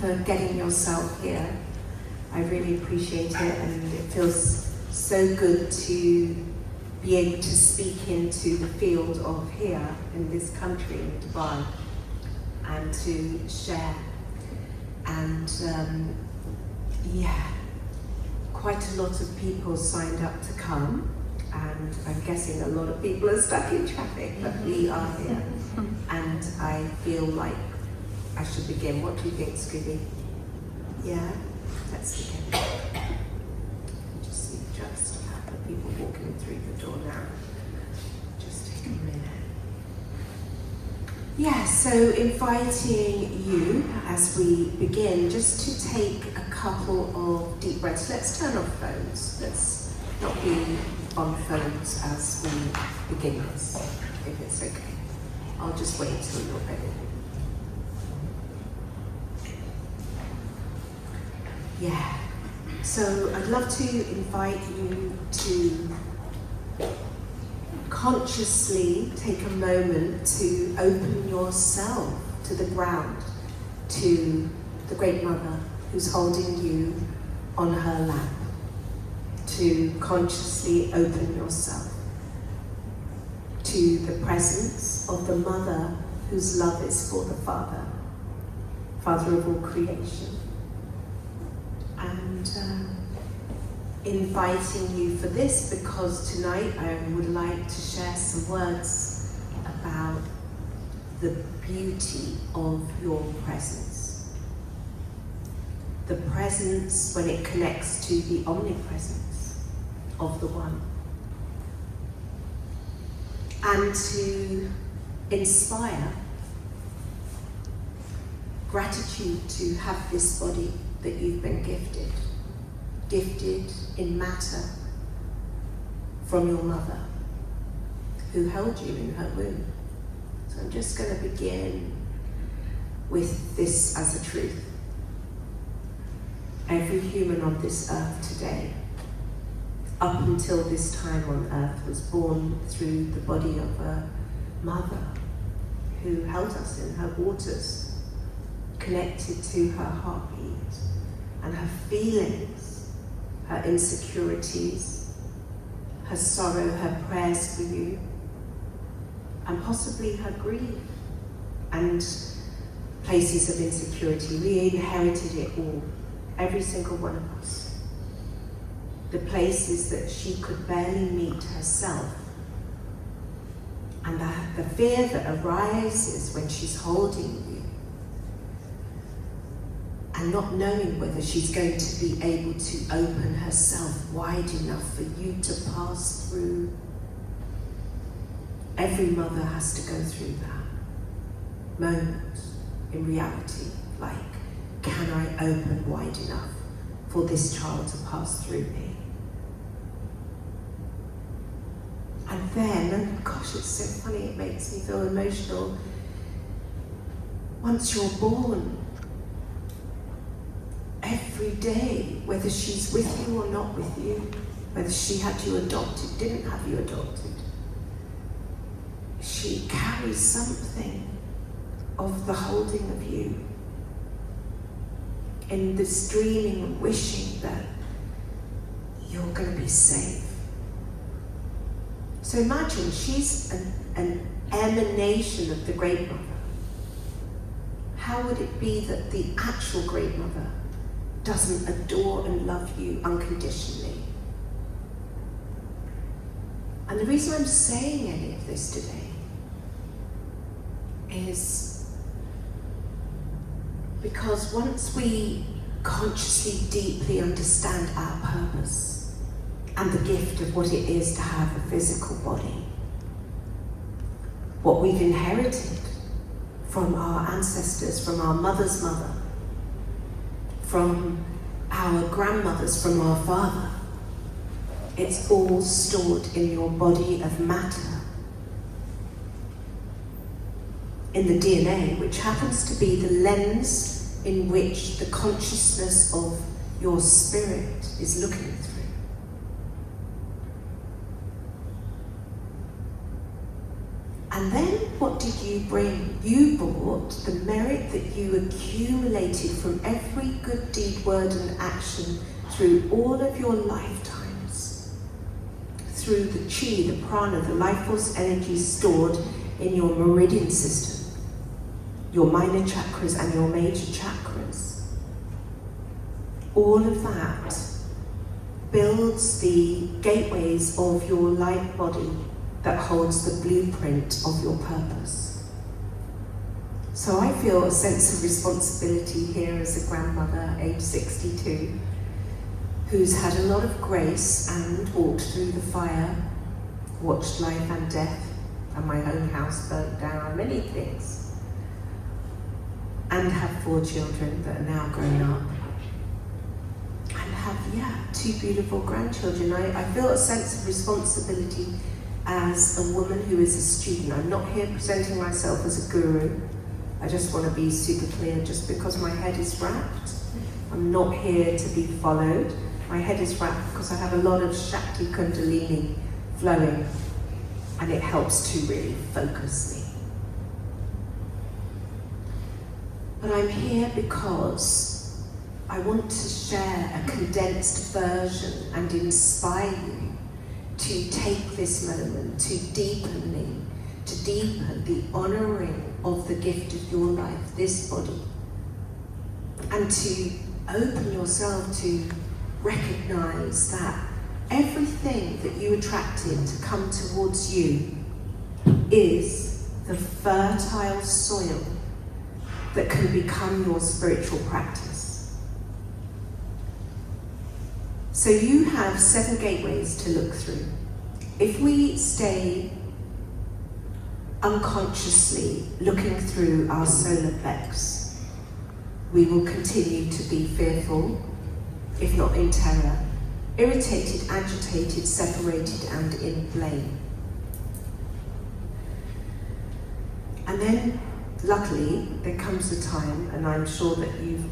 for getting yourself here. I really appreciate it, and it feels so good to be able to speak into the field of here in this country, in Dubai, and to share. And quite a lot of people signed up to come, and I'm guessing a lot of people are stuck in traffic, but we are here. And I feel like I should begin. What do you think, Scooby? Yeah? Let's begin. Just see just a couple of people walking through the door now. Just take a minute. Yeah, so inviting you as we begin just to take a couple of deep breaths. Let's turn off phones. Let's not be on phones as we begin this, if it's okay. I'll just wait till you're ready. Yeah, so I'd love to invite you to consciously take a moment to open yourself to the ground, to the Great Mother who's holding you on her lap, to consciously open yourself to the presence of the Mother whose love is for the Father, Father of all creation. And inviting you for this because tonight I would like to share some words about the beauty of your presence. The presence when it connects to the omnipresence of the One. And to inspire gratitude to have this body that you've been gifted in matter from your mother who held you in her womb. So I'm just going to begin with this as a truth. Every human on this earth today, up until this time on earth, was born through the body of a mother who held us in her waters, connected to her heartbeat and her feelings, her insecurities, her sorrow, her prayers for you, and possibly her grief and places of insecurity. We inherited it all, every single one of us. The places that she could barely meet herself, and the fear that arises when she's holding you and not knowing whether she's going to be able to open herself wide enough for you to pass through. Every mother has to go through that moment in reality, like, can I open wide enough for this child to pass through me? And then, gosh, it's so funny, it makes me feel emotional. Once you're born, every day, whether she's with you or not with you, whether she had you adopted, didn't have you adopted, she carries something of the holding of you in this dreaming and wishing that you're going to be safe. So imagine she's an emanation of the Great Mother. How would it be that the actual Great Mother doesn't adore and love you unconditionally? And the reason I'm saying any of this today is because once we consciously, deeply understand our purpose and the gift of what it is to have a physical body, what we've inherited from our ancestors, from our mother's mother, from our grandmothers, from our father, it's all stored in your body of matter, in the DNA, which happens to be the lens in which the consciousness of your spirit is looking through. And And then what did you bring? You brought the merit that you accumulated from every good deed, word and action through all of your lifetimes, through the chi, the prana, the life force energy stored in your meridian system, your minor chakras and your major chakras. All of that builds the gateways of your light body that holds the blueprint of your purpose. So I feel a sense of responsibility here as a grandmother, age 62, who's had a lot of grace and walked through the fire, watched life and death, and my own house burnt down, many things, and have 4 children that are now grown up, and have, 2 beautiful grandchildren. I feel a sense of responsibility as a woman who is a student. I'm not here presenting myself as a guru. I just want to be super clear. Just because my head is wrapped, I'm not here to be followed. My head is wrapped because I have a lot of Shakti Kundalini flowing, and it helps to really focus me. But I'm here because I want to share a condensed version and inspire you to take this moment to deepen the honouring of the gift of your life, this body, and to open yourself to recognise that everything that you attracted to come towards you is the fertile soil that can become your spiritual practice. So you have 7 gateways to look through. If we stay unconsciously looking through our solar plex, we will continue to be fearful, if not in terror, irritated, agitated, separated, and in blame. And then, luckily, there comes a time, and I'm sure that you've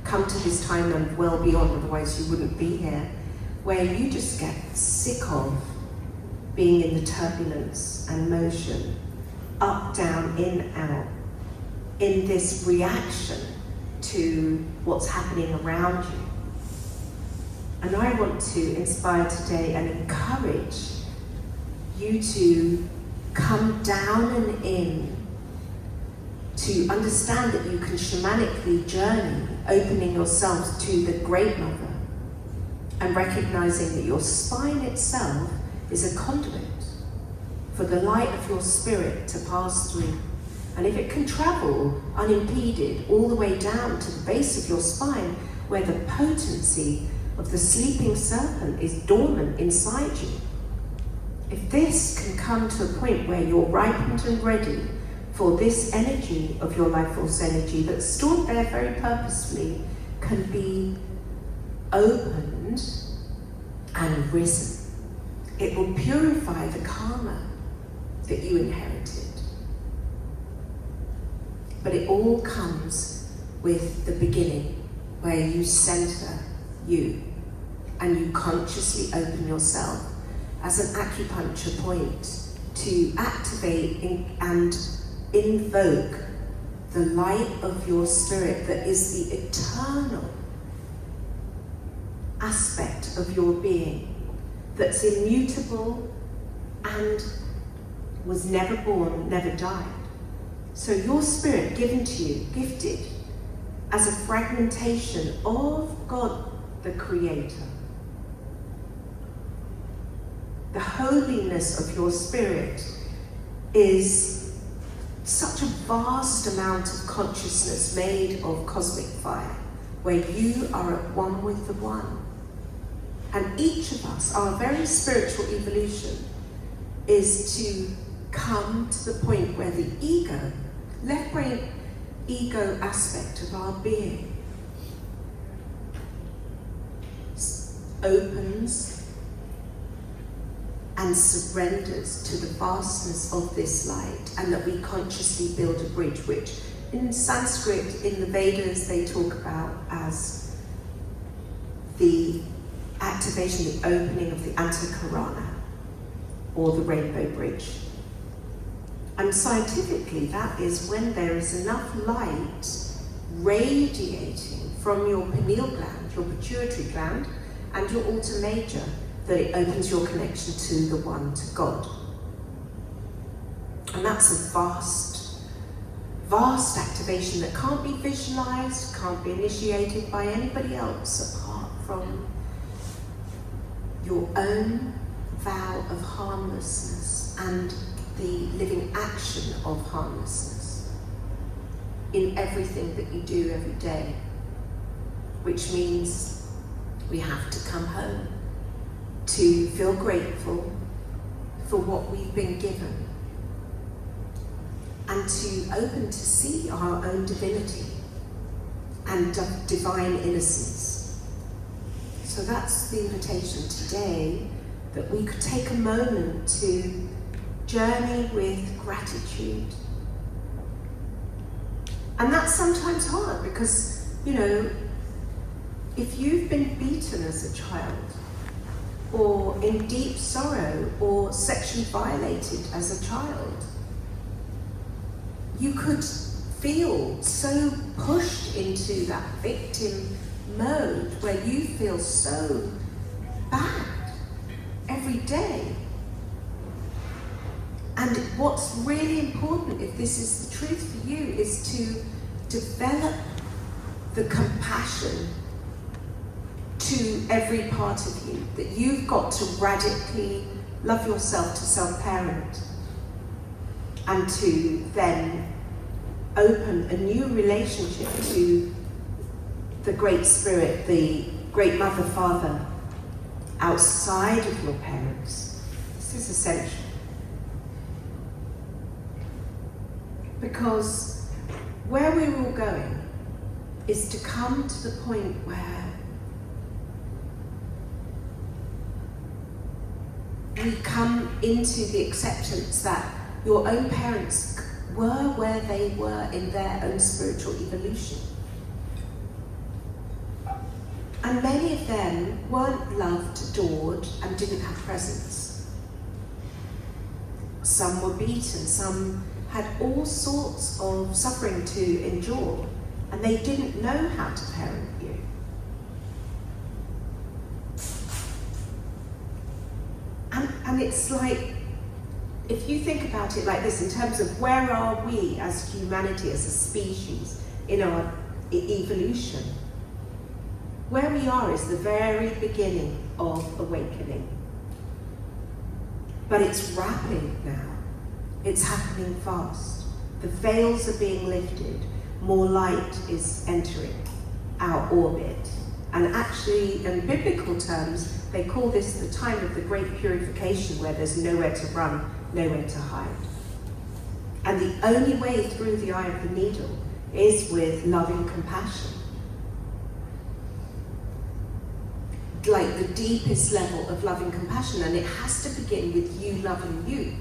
come to this time and well beyond, otherwise you wouldn't be here, where you just get sick of being in the turbulence and motion, up, down, in, out, in this reaction to what's happening around you. And I want to inspire today and encourage you to come down and in, to understand that you can shamanically journey, opening yourself to the Great Mother, and recognizing that your spine itself is a conduit for the light of your spirit to pass through. And if it can travel unimpeded all the way down to the base of your spine, where the potency of the sleeping serpent is dormant inside you, if this can come to a point where you're ripened and ready for this energy of your life force energy that's stored there very purposefully, can be opened and risen, it will purify the karma that you inherited. But it all comes with the beginning, where you center you and you consciously open yourself as an acupuncture point to activate and invoke the light of your spirit that is the eternal aspect of your being, that's immutable and was never born, never died. So your spirit given to you, gifted as a fragmentation of God, the Creator. The holiness of your spirit is such a vast amount of consciousness made of cosmic fire, where you are at one with the one. And each of us, our very spiritual evolution, is to come to the point where the ego, left brain ego aspect of our being, opens and surrenders to the vastness of this light, and that we consciously build a bridge, which in Sanskrit, in the Vedas, they talk about as the activation, the opening of the Antakarana, or the Rainbow Bridge. And scientifically, that is when there is enough light radiating from your pineal gland, your pituitary gland, and your alter major, that it opens your connection to the one, to God. And that's a vast, vast activation that can't be visualized, can't be initiated by anybody else apart from your own vow of harmlessness and the living action of harmlessness in everything that you do every day, which means we have to come home to feel grateful for what we've been given and to open to see our own divinity and divine innocence. So that's the invitation today, that we could take a moment to journey with gratitude. And that's sometimes hard because, if you've been beaten as a child, or in deep sorrow, or sexually violated as a child, you could feel so pushed into that victim mode where you feel so bad every day. And what's really important, if this is the truth for you, is to develop the compassion to every part of you, that you've got to radically love yourself to self-parent and to then open a new relationship to the Great Spirit, the Great Mother, Father, outside of your parents. This is essential. Because where we're all going is to come to the point where we come into the acceptance that your own parents were where they were in their own spiritual evolution. And many of them weren't loved, adored, and didn't have presence. Some were beaten, some had all sorts of suffering to endure, and they didn't know how to parent you. And it's like, if you think about it like this, in terms of where are we as humanity, as a species, in our evolution, where we are is the very beginning of awakening. But it's rapid now. It's happening fast. The veils are being lifted. More light is entering our orbit. And actually, in biblical terms, they call this the time of the great purification, where there's nowhere to run, nowhere to hide. And the only way through the eye of the needle is with loving compassion. Like the deepest level of loving compassion, and it has to begin with you loving you.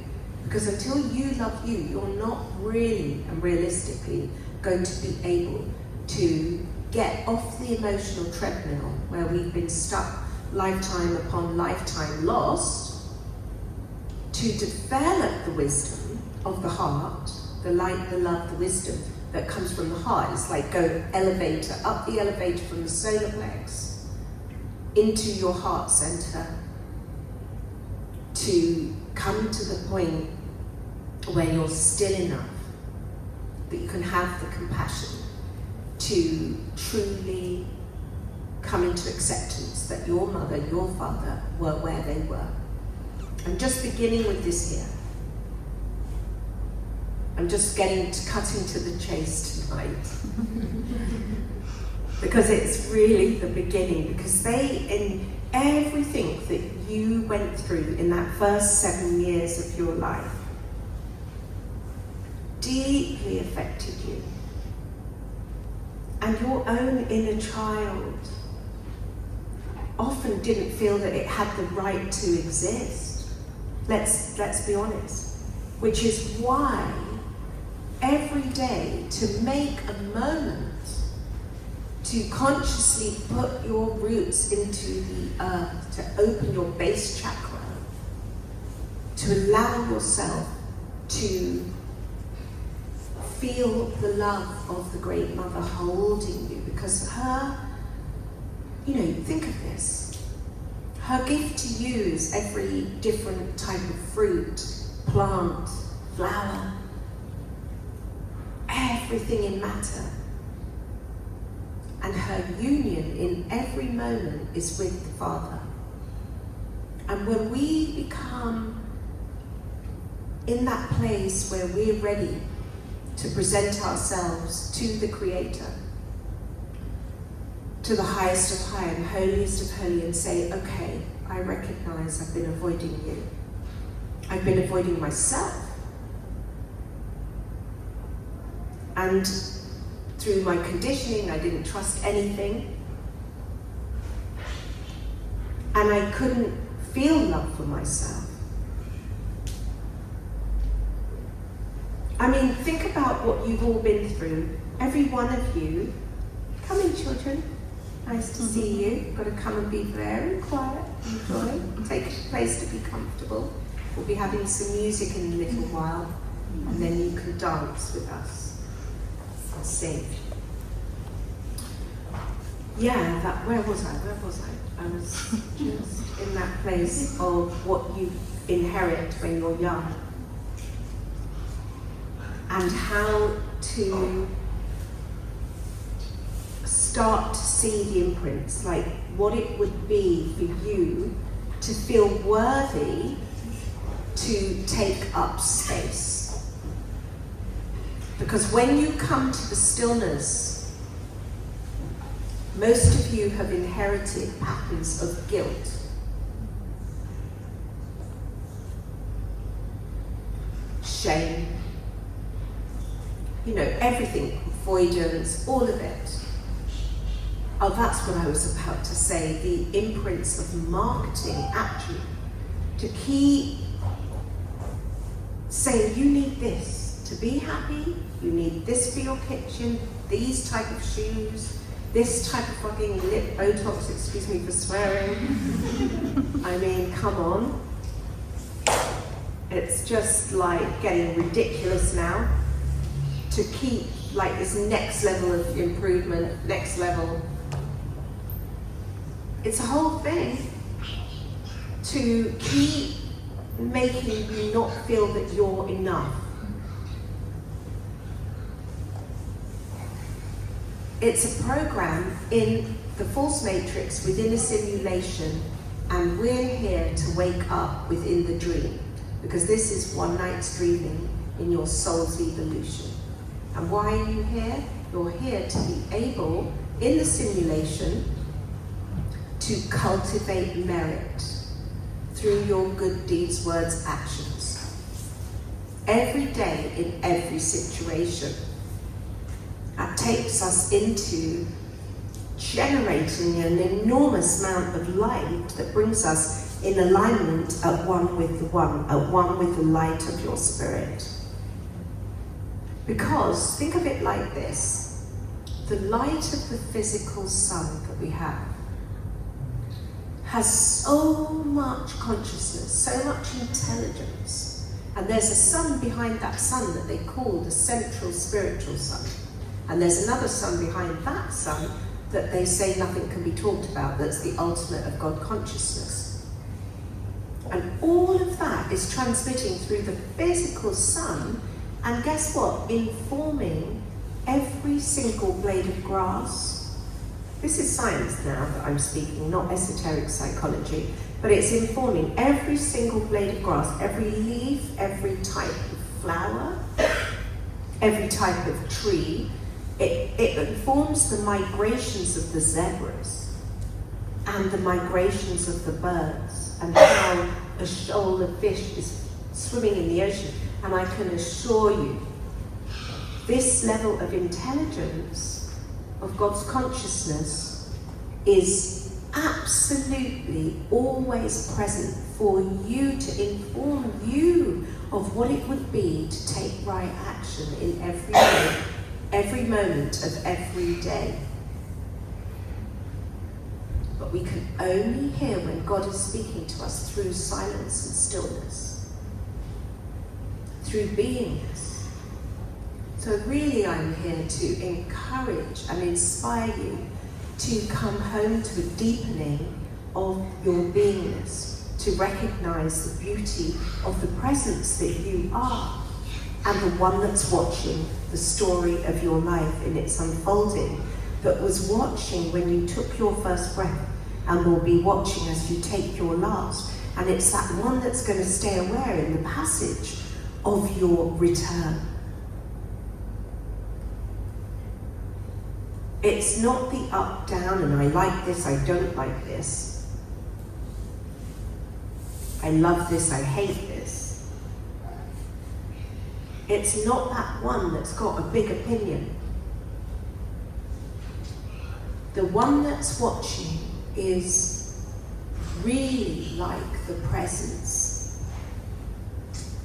Because until you love you, you're not really and realistically going to be able to get off the emotional treadmill where we've been stuck lifetime upon lifetime lost, to develop the wisdom of the heart, the light, the love, the wisdom that comes from the heart. It's like go elevator, up the elevator from the solar plex into your heart center, to come to the point where you're still enough that you can have the compassion to truly come into acceptance that your mother, your father were where they were. I'm just beginning with this here. I'm just cutting to the chase tonight. Because it's really the beginning, because in everything that you went through in that first 7 years of your life deeply affected you. And your own inner child often didn't feel that it had the right to exist. Let's be honest. Which is why every day to make a moment to consciously put your roots into the earth, to open your base chakra, to allow yourself to feel the love of the Great Mother holding you, because her, think of this. Her gift to you is every different type of fruit, plant, flower, everything in matter. And her union in every moment is with the Father. And when we become in that place where we're ready to present ourselves to the Creator, to the highest of high and holiest of holy, and say, okay, I recognize I've been avoiding you. I've been avoiding myself. And through my conditioning, I didn't trust anything. And I couldn't feel love for myself. I mean, think about what you've all been through. Every one of you. Come in, children. Nice to see you. Got to come and be very quiet. Enjoy. Take a place to be comfortable. We'll be having some music in a little while, and then you can dance with us and sing. Yeah, where was I? I was just in that place of what you inherit when you're young, and how to start to see the imprints, like what it would be for you to feel worthy to take up space. Because when you come to the stillness, most of you have inherited patterns of guilt. Shame, everything, avoidance, all of it. Oh, that's what I was about to say, the imprints of marketing, actually, to keep saying, you need this to be happy, you need this for your kitchen, these type of shoes, this type of fucking lip Botox, excuse me for swearing. I mean, come on. It's just like getting ridiculous now to keep like this next level of improvement, next level. It's a whole thing to keep making you not feel that you're enough. It's a program in the false matrix within a simulation, and we're here to wake up within the dream, because this is one night's dreaming in your soul's evolution. And why are you here? You're here to be able, in the simulation, to cultivate merit through your good deeds, words, actions. Every day, in every situation. That takes us into generating an enormous amount of light that brings us in alignment at one with the one, at one with the light of your spirit. Because, think of it like this, the light of the physical sun that we have has so much consciousness, so much intelligence, and there's a sun behind that sun that they call the central spiritual sun. And there's another sun behind that sun that they say nothing can be talked about, that's the ultimate of God consciousness. And all of that is transmitting through the physical sun, and guess what? Informing every single blade of grass. This is science now that I'm speaking, not esoteric psychology, but it's informing every single blade of grass, every leaf, every type of flower, every type of tree. It informs the migrations of the zebras and the migrations of the birds, and how a shoal of fish is swimming in the ocean. And I can assure you, this level of intelligence of God's consciousness is absolutely always present for you, to inform you of what it would be to take right action in every moment of every day. But we can only hear when God is speaking to us through silence and stillness, through beingness. So really I'm here to encourage and inspire you to come home to a deepening of your beingness, to recognize the beauty of the presence that you are, and the one that's watching the story of your life in its unfolding, that was watching when you took your first breath and will be watching as you take your last. And it's that one that's going to stay aware in the passage of your return. It's not the up, down, and I like this, I don't like this. I love this, I hate this. It's not that one that's got a big opinion. The one that's watching is really like the presence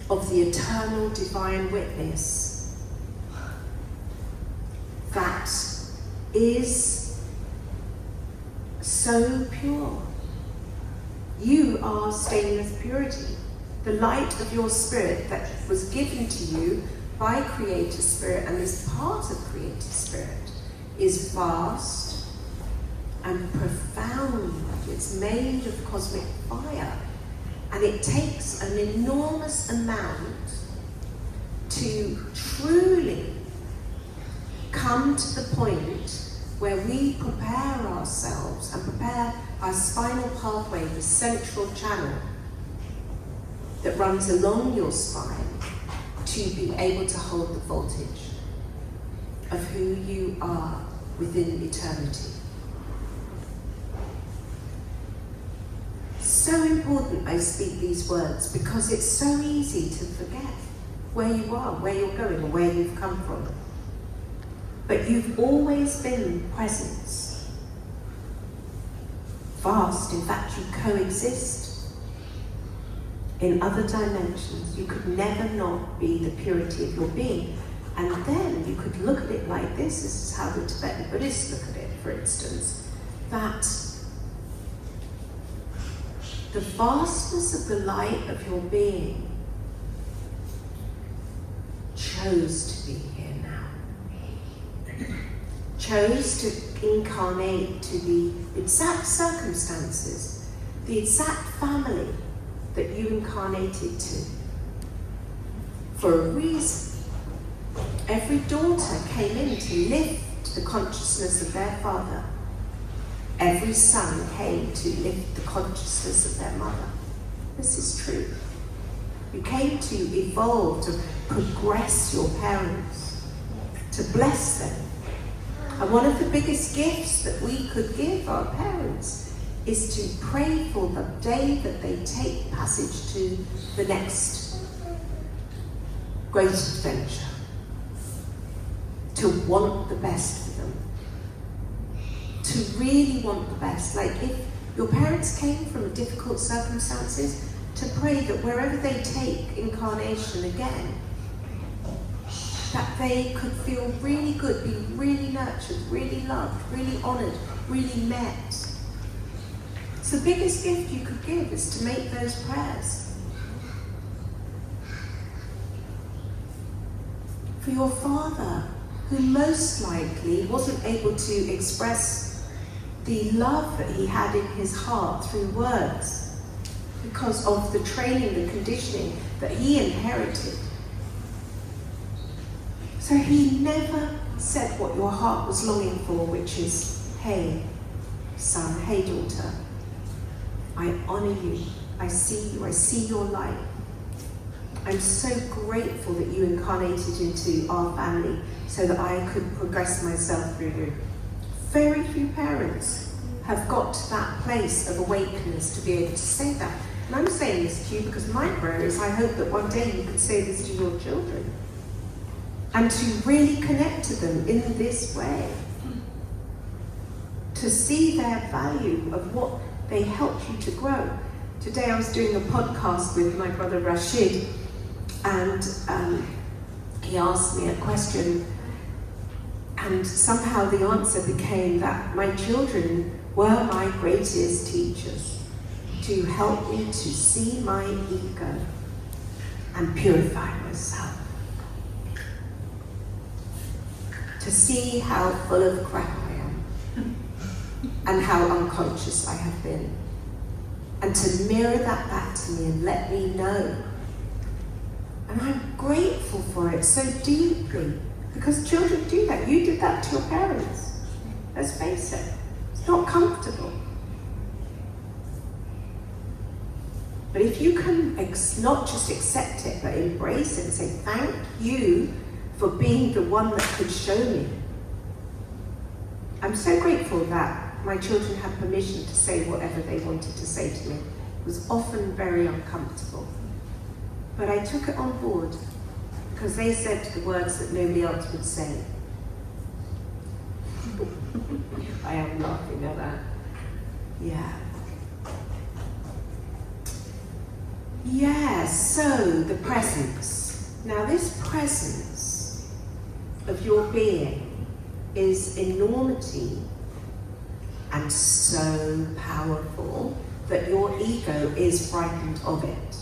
of the eternal divine witness that is so pure. You are stainless purity. The light of your spirit that was given to you by Creator Spirit and is part of Creator Spirit is vast and profound. It's made of cosmic fire, and it takes an enormous amount to truly come to the point where we prepare ourselves and prepare our spinal pathway, the central channel that runs along your spine, to be able to hold the voltage of who you are within eternity. So important I speak these words because it's so easy to forget where you are, where you're going, or where you've come from. But you've always been presence. Vast, in fact, you coexist in other dimensions. You could never not be the purity of your being. And then you could look at it like this is how the Tibetan Buddhists look at it, for instance, that the vastness of the light of your being chose to be here now. Chose to incarnate to the exact circumstances, the exact family that you incarnated to, for a reason. Every daughter came in to lift the consciousness of their father. Every son came to lift the consciousness of their mother. This is true. You came to evolve, to progress your parents, to bless them. And one of the biggest gifts that we could give our parents is to pray for the day that they take passage to the next great adventure. To want the best for them. To really want the best. Like if your parents came from difficult circumstances, to pray that wherever they take incarnation again, that they could feel really good, be really nurtured, really loved, really honoured, really met. So the biggest gift you could give is to make those prayers. For your father, who most likely wasn't able to express the love that he had in his heart through words because of the training, the conditioning that he inherited. So he never said what your heart was longing for, which is, hey, son, hey, daughter, I honour you, I see your light. I'm so grateful that you incarnated into our family so that I could progress myself through you. Very few parents have got to that place of awakeness to be able to say that. And I'm saying this to you because my prayer is I hope that one day you could say this to your children and to really connect to them in this way. To see their value of what they helped you to grow. Today I was doing a podcast with my brother Rashid, and he asked me a question, and somehow the answer became that my children were my greatest teachers to help me to see my ego and purify myself. to see how full of crap I am and how unconscious I have been, and to mirror that back to me and let me know. And I'm grateful for it so deeply, because children do that. You did that to your parents. Let's face it, it's not comfortable. But if you can not just accept it, but embrace it and say, thank you for being the one that could show me. I'm so grateful that my children had permission to say whatever they wanted to say to me. It was often very uncomfortable. But I took it on board because they said the words that nobody else would say. I am laughing at that. Yeah. Yeah, so the presence. Now this presence of your being is enormity and so powerful that your ego is frightened of it.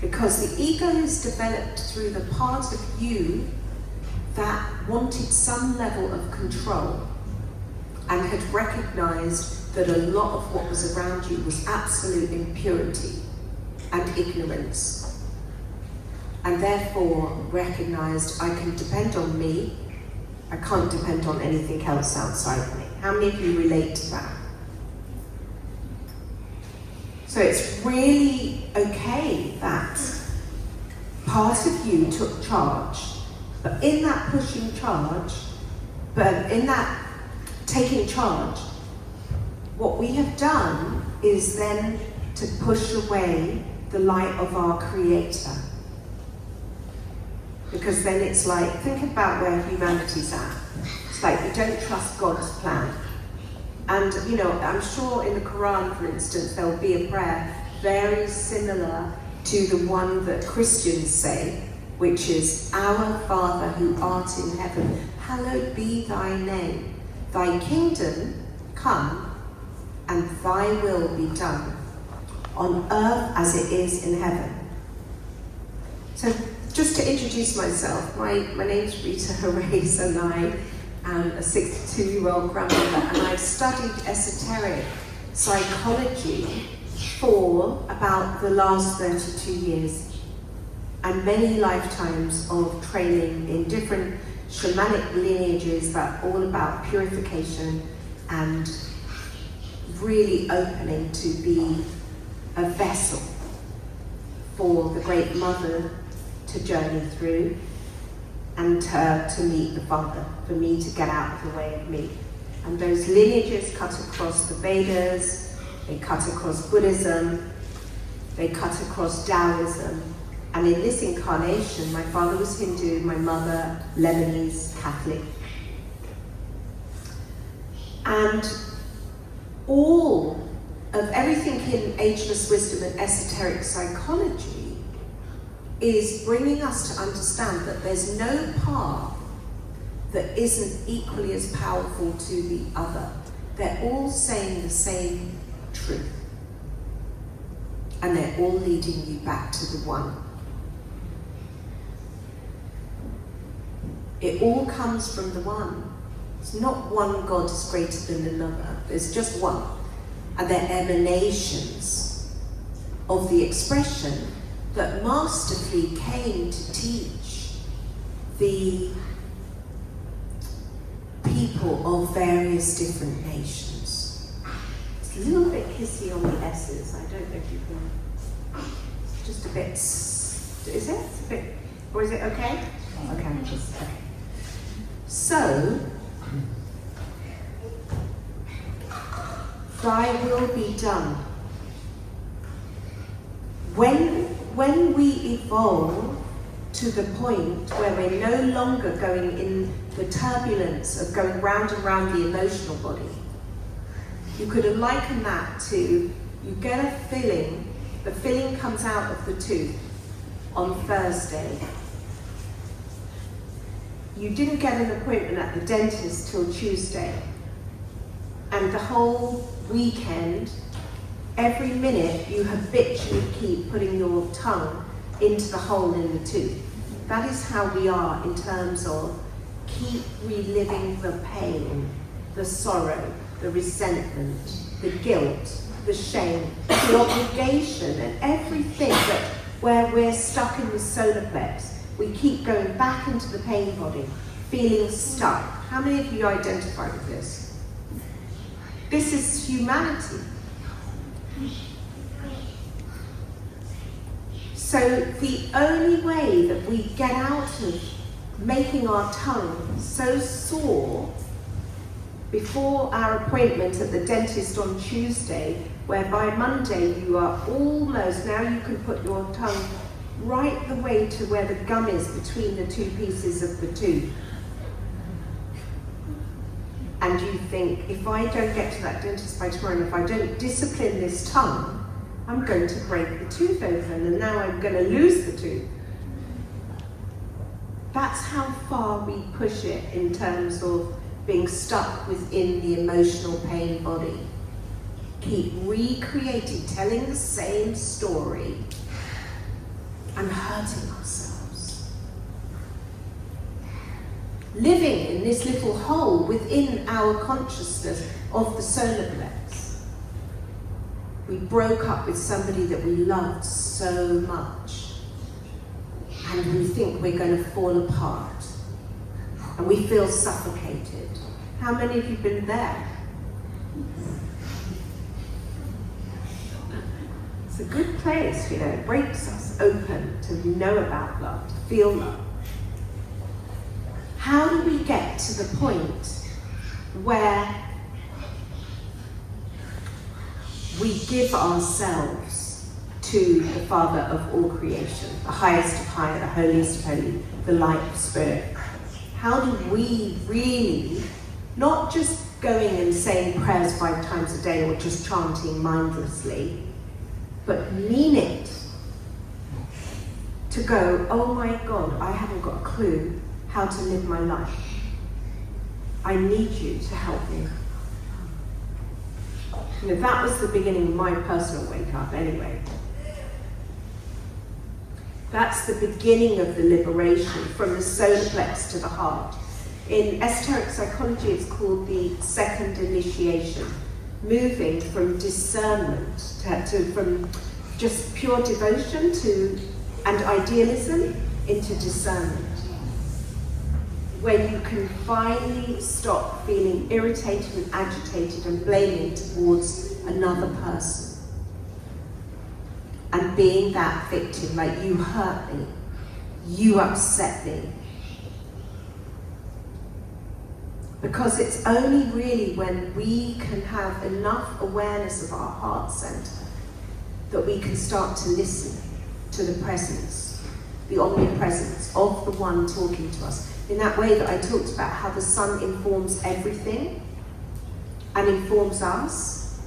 Because the ego is developed through the part of you that wanted some level of control and had recognized that a lot of what was around you was absolute impurity and ignorance, and therefore recognized, I can depend on me, I can't depend on anything else outside me. How many of you relate to that? So it's really okay that part of you took charge, but in that pushing charge, but in that taking charge, what we have done is then to push away the light of our Creator. Because then it's like, think about where humanity's at. It's like you don't trust God's plan. And, you know, I'm sure in the Quran, for instance, there'll be a prayer very similar to the one that Christians say, which is, Our Father who art in heaven, hallowed be thy name. Thy kingdom come, and thy will be done, on earth as it is in heaven. So, just to introduce myself, my name's Rita Herreys, and I am a 62-year-old grandmother, and I've studied esoteric psychology for about the last 32 years, and many lifetimes of training in different shamanic lineages that are all about purification and really opening to be a vessel for the Great Mother to journey through, and her to meet the Father, for me to get out of the way of me. And those lineages cut across the Vedas, they cut across Buddhism, they cut across Taoism, and in this incarnation, my father was Hindu, my mother Lebanese Catholic. And all of everything in ageless wisdom and esoteric psychology is bringing us to understand that there's no path that isn't equally as powerful to the other. They're all saying the same truth. And they're all leading you back to the one. It all comes from the one. It's not one God is greater than another. There's just one. And they're emanations of the expression that masterfully came to teach the people of various different nations. It's a little bit hissy on the S's. I don't know if you can. It's just a bit. Is it? It's a bit. Or is it okay? Okay. Okay. So, thy will be done. When we evolve to the point where we're no longer going in the turbulence of going round and round the emotional body, you could have likened that to, you get a filling, the filling comes out of the tooth on Thursday. You didn't get an appointment at the dentist till Tuesday. And the whole weekend, every minute you habitually keep putting your tongue into the hole in the tooth. That is how we are in terms of keep reliving the pain, the sorrow, the resentment, the guilt, the shame, the obligation, and everything that where we're stuck in the solar plex. We keep going back into the pain body, feeling stuck. How many of you identify with this? This is humanity. So the only way that we get out of making our tongue so sore before our appointment at the dentist on Tuesday, where by Monday you are almost, now you can put your tongue right the way to where the gum is between the two pieces of the tooth. And you think, if I don't get to that dentist by tomorrow, and if I don't discipline this tongue, I'm going to break the tooth open, and now I'm going to lose the tooth. That's how far we push it in terms of being stuck within the emotional pain body. Keep recreating, telling the same story, and hurting ourselves. Living in this little hole within our consciousness of the solar plex. We broke up with somebody that we loved so much, and we think we're going to fall apart, and we feel suffocated. How many of you have been there? It's a good place, you know, it breaks us open to know about love, to feel love. How do we get to the point where we give ourselves to the Father of all creation, the highest of high, the holiest of holy, the light of spirit? How do we really, not just going and saying prayers 5 times a day or just chanting mindlessly, but mean it, to go, oh my God, I haven't got a clue how to live my life. I need you to help me. You know, that was the beginning of my personal wake up anyway. That's the beginning of the liberation from the solar plex to the heart. In esoteric psychology, it's called the second initiation, moving from discernment from just pure devotion and idealism into discernment, where you can finally stop feeling irritated and agitated and blaming towards another person and being that victim, like you hurt me, you upset me. Because it's only really when we can have enough awareness of our heart center that we can start to listen to the presence, the omnipresence of the one talking to us. In that way that I talked about how the sun informs everything and informs us,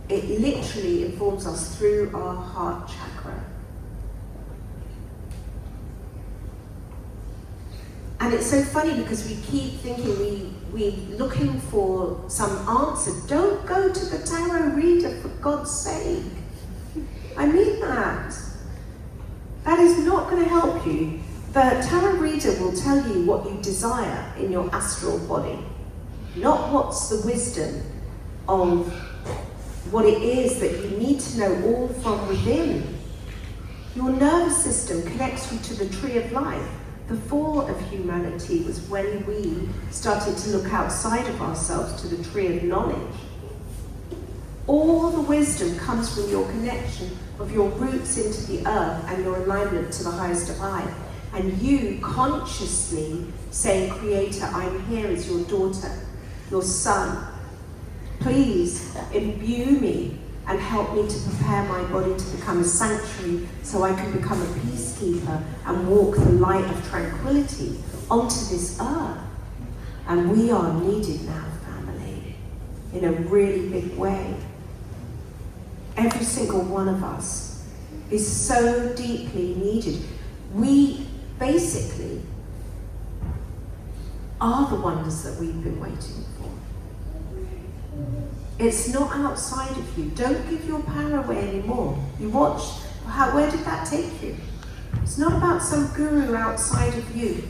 it literally informs us through our heart chakra. And it's so funny because we keep thinking we're looking for some answer. Don't go to the tarot reader, for God's sake. I mean that. That is not going to help you. The tarot reader will tell you what you desire in your astral body, not what's the wisdom of what it is that you need to know all from within. Your nervous system connects you to the tree of life. The fall of humanity was when we started to look outside of ourselves to the tree of knowledge. All the wisdom comes from your connection of your roots into the earth and your alignment to the highest of high. And you consciously saying, Creator, I'm here as your daughter, your son. Please imbue me and help me to prepare my body to become a sanctuary so I can become a peacekeeper and walk the light of tranquility onto this earth. And we are needed now, family, in a really big way. Every single one of us is so deeply needed. We basically are the wonders that we've been waiting for. It's not outside of you. Don't give your power away anymore. You watch, where did that take you? It's not about some guru outside of you.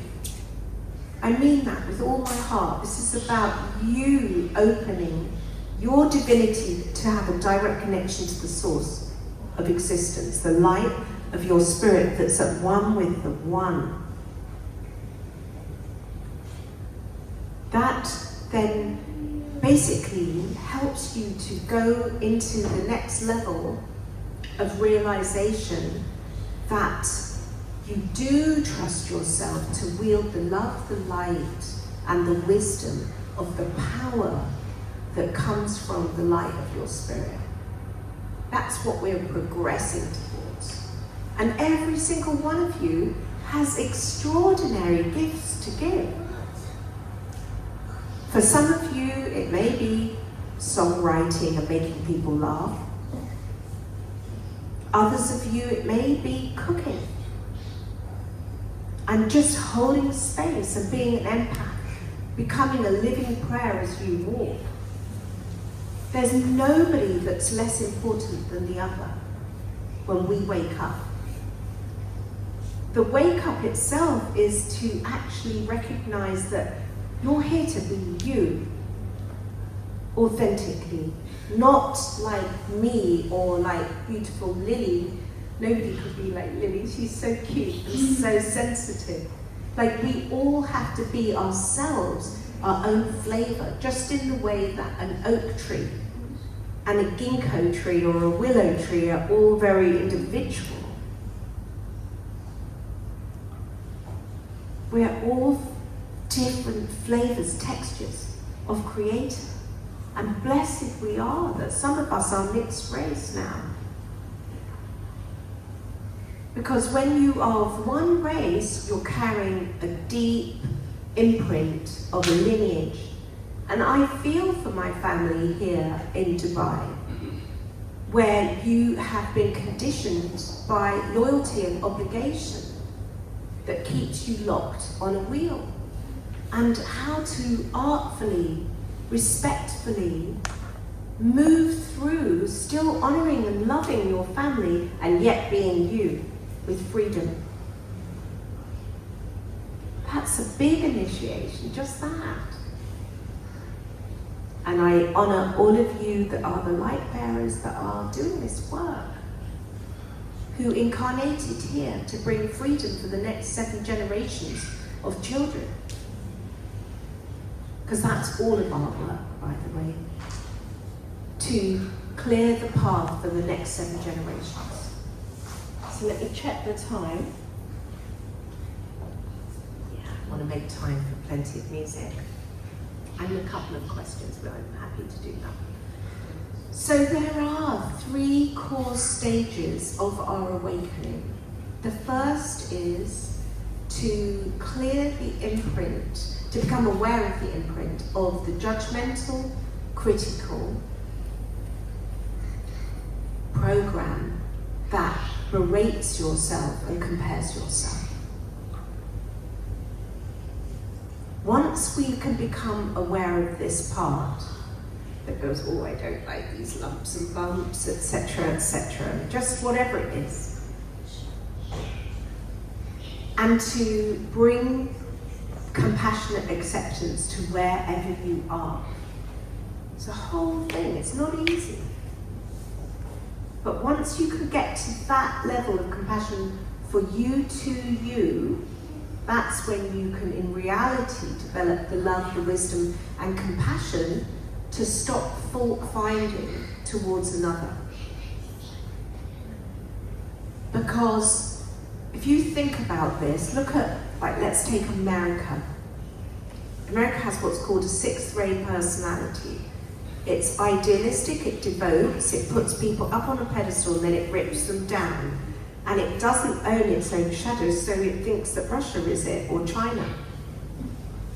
I mean that with all my heart. This is about you opening your divinity to have a direct connection to the source of existence, the light of your spirit that's at one with the one. That then basically helps you to go into the next level of realization that you do trust yourself to wield the love, the light, and the wisdom of the power that comes from the light of your spirit. That's what we're progressing towards. And every single one of you has extraordinary gifts to give. For some of you, it may be songwriting and making people laugh. Others of you, it may be cooking. And just holding space and being an empath, becoming a living prayer as you walk. There's nobody that's less important than the other when we wake up. The wake up itself is to actually recognize that you're here to be you, authentically, not like me or like beautiful Lily. Nobody could be like Lily, she's so cute and so sensitive. Like we all have to be ourselves, our own flavor, just in the way that an oak tree and a ginkgo tree or a willow tree are all very individual. We're all different flavors, textures of creator. And blessed we are that some of us are mixed race now. Because when you are of one race, you're carrying a deep imprint of a lineage. And I feel for my family here in Dubai, where you have been conditioned by loyalty and obligation that keeps you locked on a wheel. And how to artfully, respectfully move through, still honoring and loving your family and yet being you with freedom. That's a big initiation, just that. And I honor all of you that are the light bearers that are doing this work, who incarnated here to bring freedom for the next 7 generations of children. Because that's all of our work, by the way, to clear the path for the next 7 generations. So let me check the time. Yeah, I want to make time for plenty of music and a couple of questions, but I'm happy to do that. So there are 3 core stages of our awakening. The first is to clear the imprint, to become aware of the imprint of the judgmental, critical program that berates yourself and compares yourself. Once we can become aware of this part that goes, oh, I don't like these lumps and bumps, etc., just whatever it is, and to bring compassionate acceptance to wherever you are. It's a whole thing, it's not easy. But once you can get to that level of compassion for you to you, that's when you can, in reality, develop the love, the wisdom, and compassion to stop fault finding towards another. Because if you think about this, look at, like, let's take America. America has what's called a 6th ray personality. It's idealistic, it devotes, it puts people up on a pedestal and then it rips them down. And it doesn't own its own shadows, so it thinks that Russia is it, or China.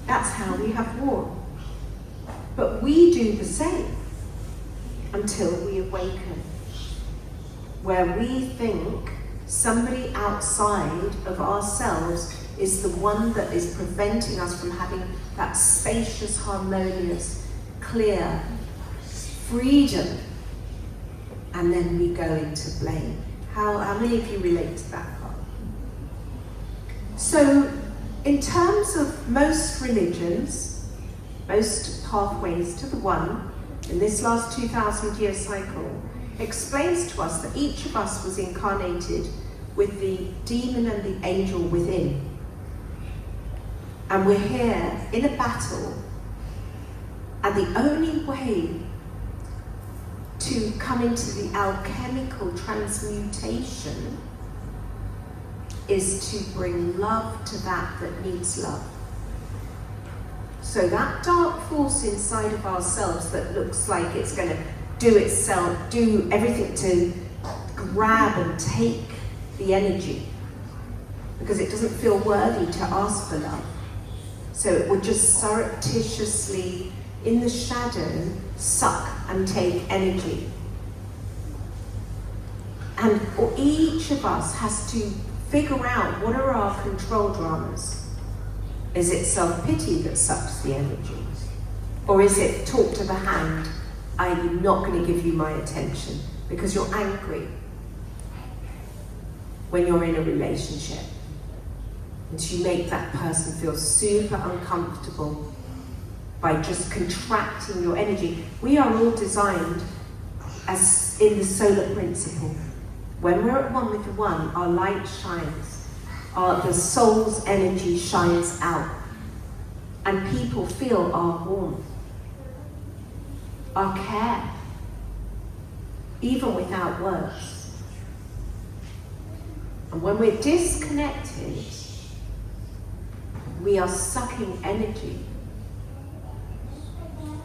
That's how we have war. But we do the same until we awaken, where we think somebody outside of ourselves is the one that is preventing us from having that spacious, harmonious, clear freedom. And then we go into blame. How many of you relate to that part? So in terms of most religions, most pathways to the one in this last 2,000-year cycle explains to us that each of us was incarnated with the demon and the angel within. And we're here in a battle, and the only way to come into the alchemical transmutation is to bring love to that needs love. So that dark force inside of ourselves that looks like it's going to do everything to grab and take the energy, because it doesn't feel worthy to ask for love. So it would just surreptitiously, in the shadow, suck and take energy. And each of us has to figure out, what are our control dramas? Is it self-pity that sucks the energy? Or is it talk to the hand, I'm not going to give you my attention, because you're angry when you're in a relationship. And you make that person feel super uncomfortable by just contracting your energy. We are all designed as in the solar principle. When we're at one with the one, our light shines. The soul's energy shines out. And people feel our warmth, our care, even without words. And when we're disconnected, we are sucking energy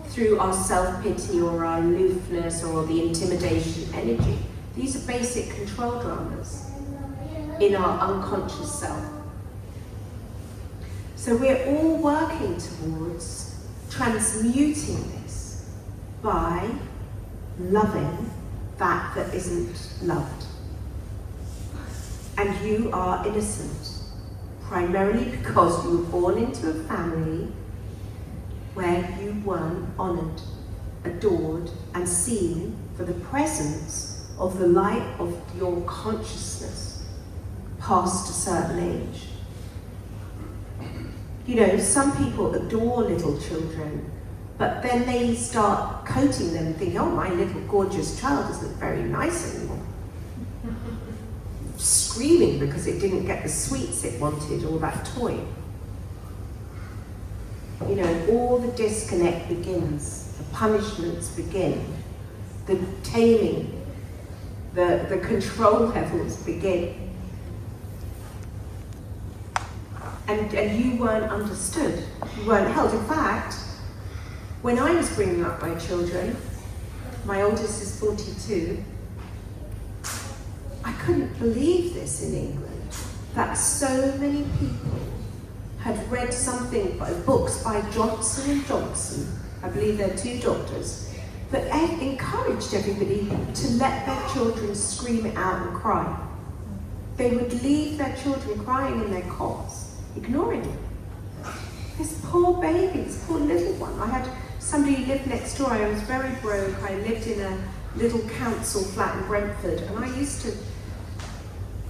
through our self-pity or our aloofness or the intimidation energy. These are basic control dramas in our unconscious self. So we're all working towards transmuting this by loving that isn't loved. And you are innocent, primarily because you were born into a family where you weren't honoured, adored, and seen for the presence of the light of your consciousness past a certain age. You know, some people adore little children, but then they start coating them and think, oh, my little gorgeous child isn't very nice anymore. Screaming because it didn't get the sweets it wanted or that toy. You know, all the disconnect begins, the punishments begin, the taming, the control levels begin. And you weren't understood, you weren't held. In fact, when I was bringing up my children, my oldest is 42, I couldn't believe this in England, that so many people had read something, books by Johnson & Johnson, I believe they're two doctors, that encouraged everybody to let their children scream it out and cry. They would leave their children crying in their cots, ignoring them. This poor baby, this poor little one. I had somebody who lived next door. I was very broke. I lived in a little council flat in Brentford, and I used to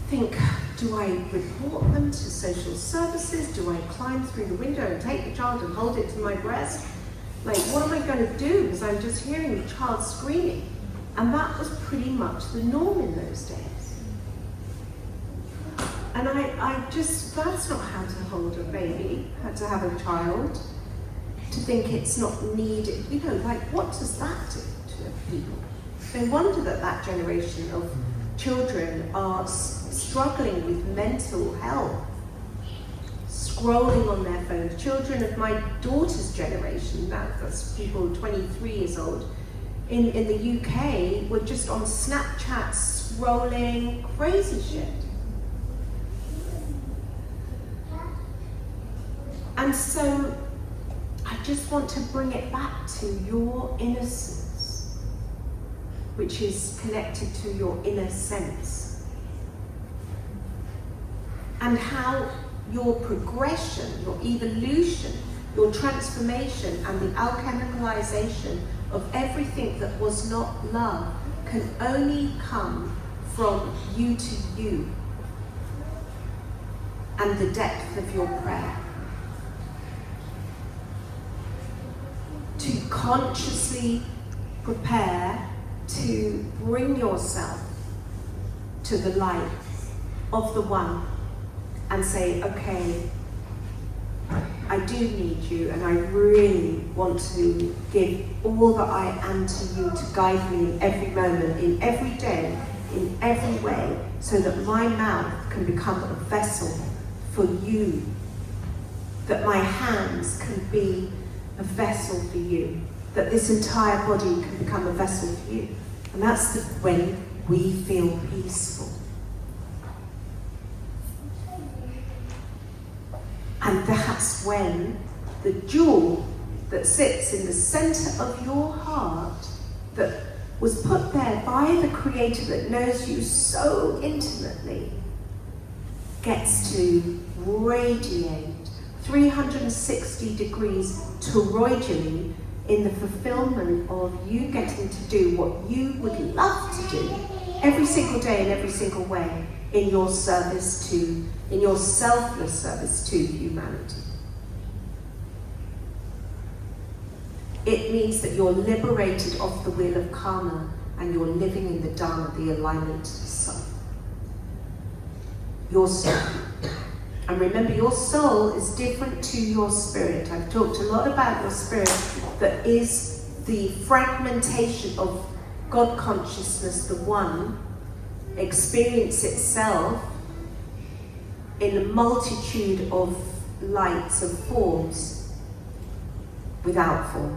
think, do I report them to social services? Do I climb through the window and take the child and hold it to my breast? Like, what am I going to do? Because I'm just hearing the child screaming. And that was pretty much the norm in those days. And that's not how to hold a baby, how to have a child, to think it's not needed. You know, like, what does that do to people? No wonder that generation of children are struggling with mental health, scrolling on their phones. Children of my daughter's generation, that's people 23 years old, in the UK, were just on Snapchat scrolling crazy shit. And so I just want to bring it back to your innocence, which is connected to your inner sense. And how your progression, your evolution, your transformation, and the alchemicalization of everything that was not love can only come from you to you. and the depth of your prayer. To consciously prepare to bring yourself to the light of the One and say, okay, I do need you, and I really want to give all that I am to you to guide me in every moment, in every day, in every way, so that my mouth can become a vessel for you, that my hands can be a vessel for you, that this entire body can become a vessel for you. And that's when we feel peaceful. And that's when the jewel that sits in the center of your heart, that was put there by the Creator that knows you so intimately, gets to radiate 360 degrees toroidally in the fulfillment of you getting to do what you would love to do every single day in every single way in your service to, in your selfless service to humanity. It means that you're liberated off the wheel of karma and you're living in the Dharma, the alignment to the soul. Your soul. And remember, your soul is different to your spirit. I've talked a lot about your spirit, that is the fragmentation of God consciousness, the One, experience itself in a multitude of lights, of forms, without form.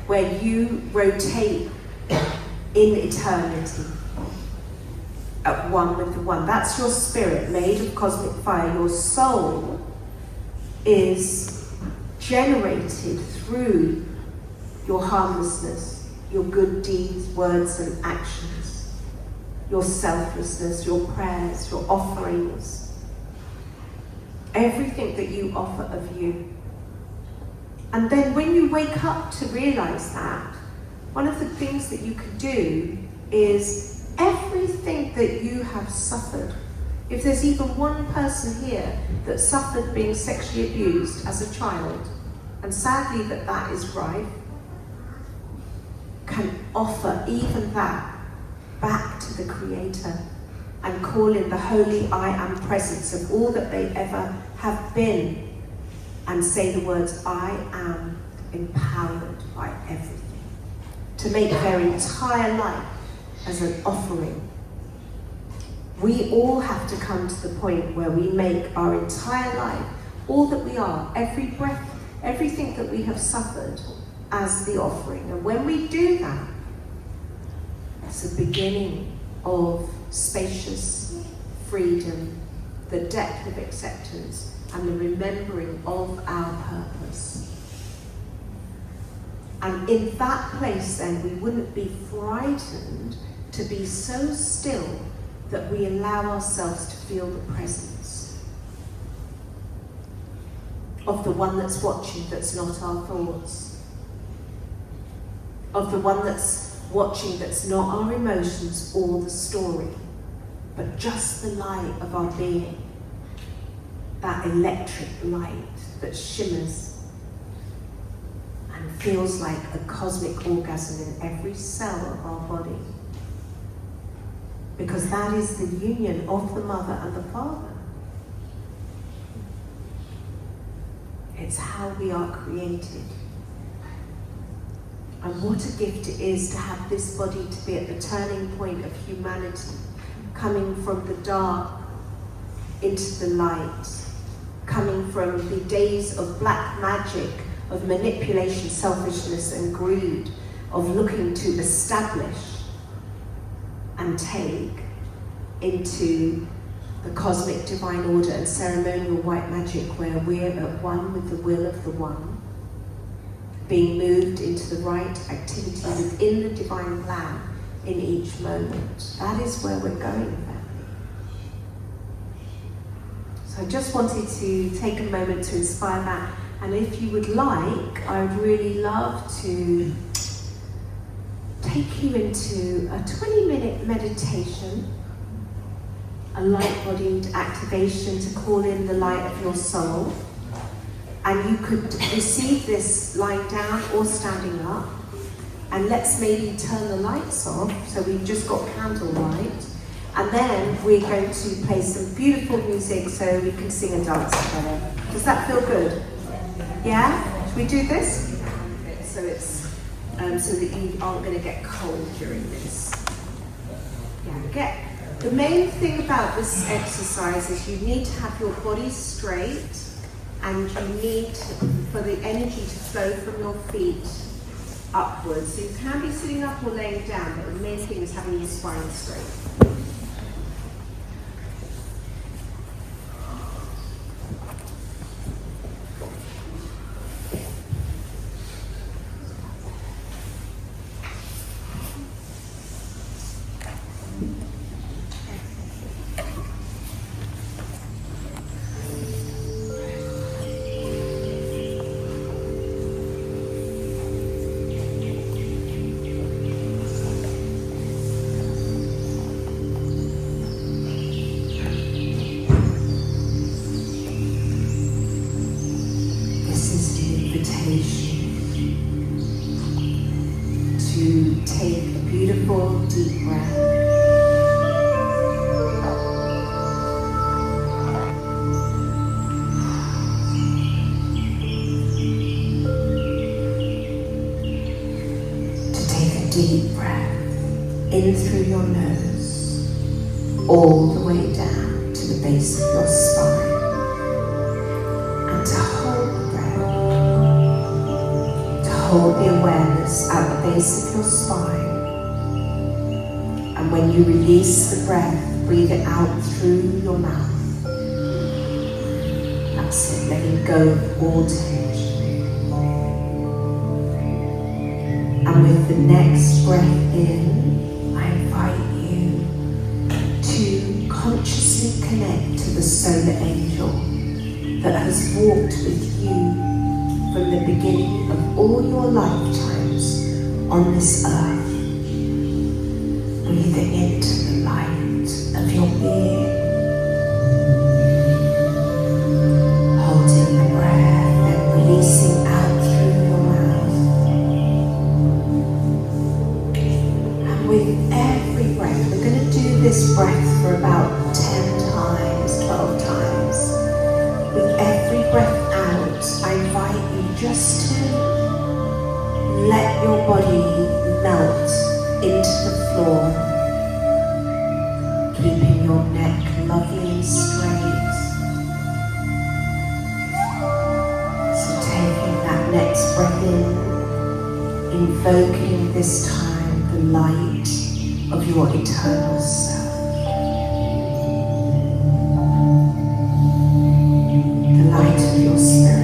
Where you rotate in eternity, at one with the One. That's your spirit, made of cosmic fire. Your soul is generated through your harmlessness, your good deeds, words and actions, your selflessness, your prayers, your offerings, everything that you offer of you. And then when you wake up to realize that, one of the things that you can do is everything that you have suffered, if there's even one person here that suffered being sexually abused as a child, and sadly that is right, can offer even that back to the Creator and call in the holy I am presence of all that they ever have been, and say the words, I am empowered by everything, to make their entire life as an offering. We all have to come to the point where we make our entire life, all that we are, every breath, everything that we have suffered, as the offering. And when we do that, it's the beginning of spacious freedom, the depth of acceptance, and the remembering of our purpose. And in that place then, we wouldn't be frightened to be so still that we allow ourselves to feel the presence of the One that's watching, that's not our thoughts, of the One that's watching, that's not our emotions or the story, but just the light of our being, that electric light that shimmers and feels like a cosmic orgasm in every cell of our body. Because that is the union of the Mother and the Father. It's how we are created. And what a gift it is to have this body to be at the turning point of humanity, coming from the dark into the light, coming from the days of black magic, of manipulation, selfishness and greed, of looking to establish and take, into the cosmic divine order and ceremonial white magic, where we're at one with the will of the One, being moved into the right activity within the divine plan in each moment. That is where we're going, family. So I just wanted to take a moment to inspire that. And if you would like, I would really love to take you into a 20-minute meditation a light-bodied activation to call in the light of your soul. And you could receive this lying down or standing up. And let's maybe turn the lights off, so we've just got candlelight. And then we're going to play some beautiful music so we can sing and dance together. Does that feel good? Yeah? Should we do this? So it's so that you aren't going to get cold during this. Yeah. The main thing about this exercise is you need to have your body straight, and you need for the energy to flow from your feet upwards. So you can be sitting up or laying down, but the main thing is having your spine straight. To take a beautiful deep breath. To take a deep breath in through your nose, all the way down to the base of your spine, and to hold the breath. Hold the awareness at the base of your spine, and when you release the breath, breathe it out through your mouth. That's it, letting go of all tension. And with the next breath in, I invite you to consciously connect to the solar angel that has walked with you from the beginning of all your lifetimes on this earth. Breathe into the light of your being. Holding the breath and releasing out through your mouth. And with every breath, we're going to do this breath for about 10 times, 12 times. With every breath out, I invite you just to let your body melt into the floor, keeping your neck lovely and straight. So taking that next breath in, invoking this time the light of your eternal self. The light of your spirit.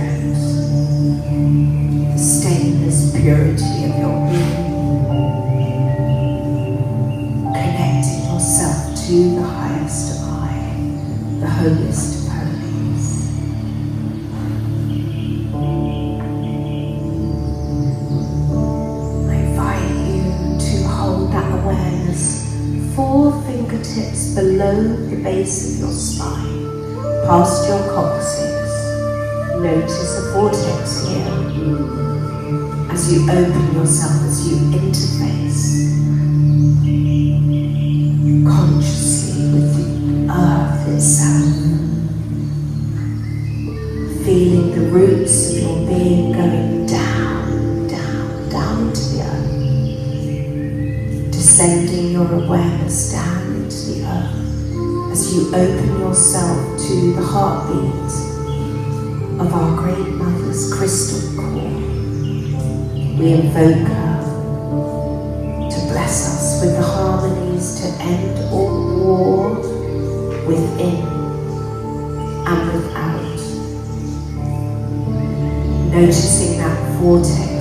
Purity of your being, connecting yourself to the highest of I, the holiest of holies. I invite you to hold that awareness 4 fingertips below the base of your spine, past your coccyx. Notice the vortex here. As you open yourself, as you interface consciously with the earth itself, feeling the roots of your being going down, down, down into the earth, descending your awareness down into the earth as you open yourself to the heartbeat of our Great Mother's crystal core. We invoke her to bless us with the harmonies to end all war within and without. Noticing that vortex,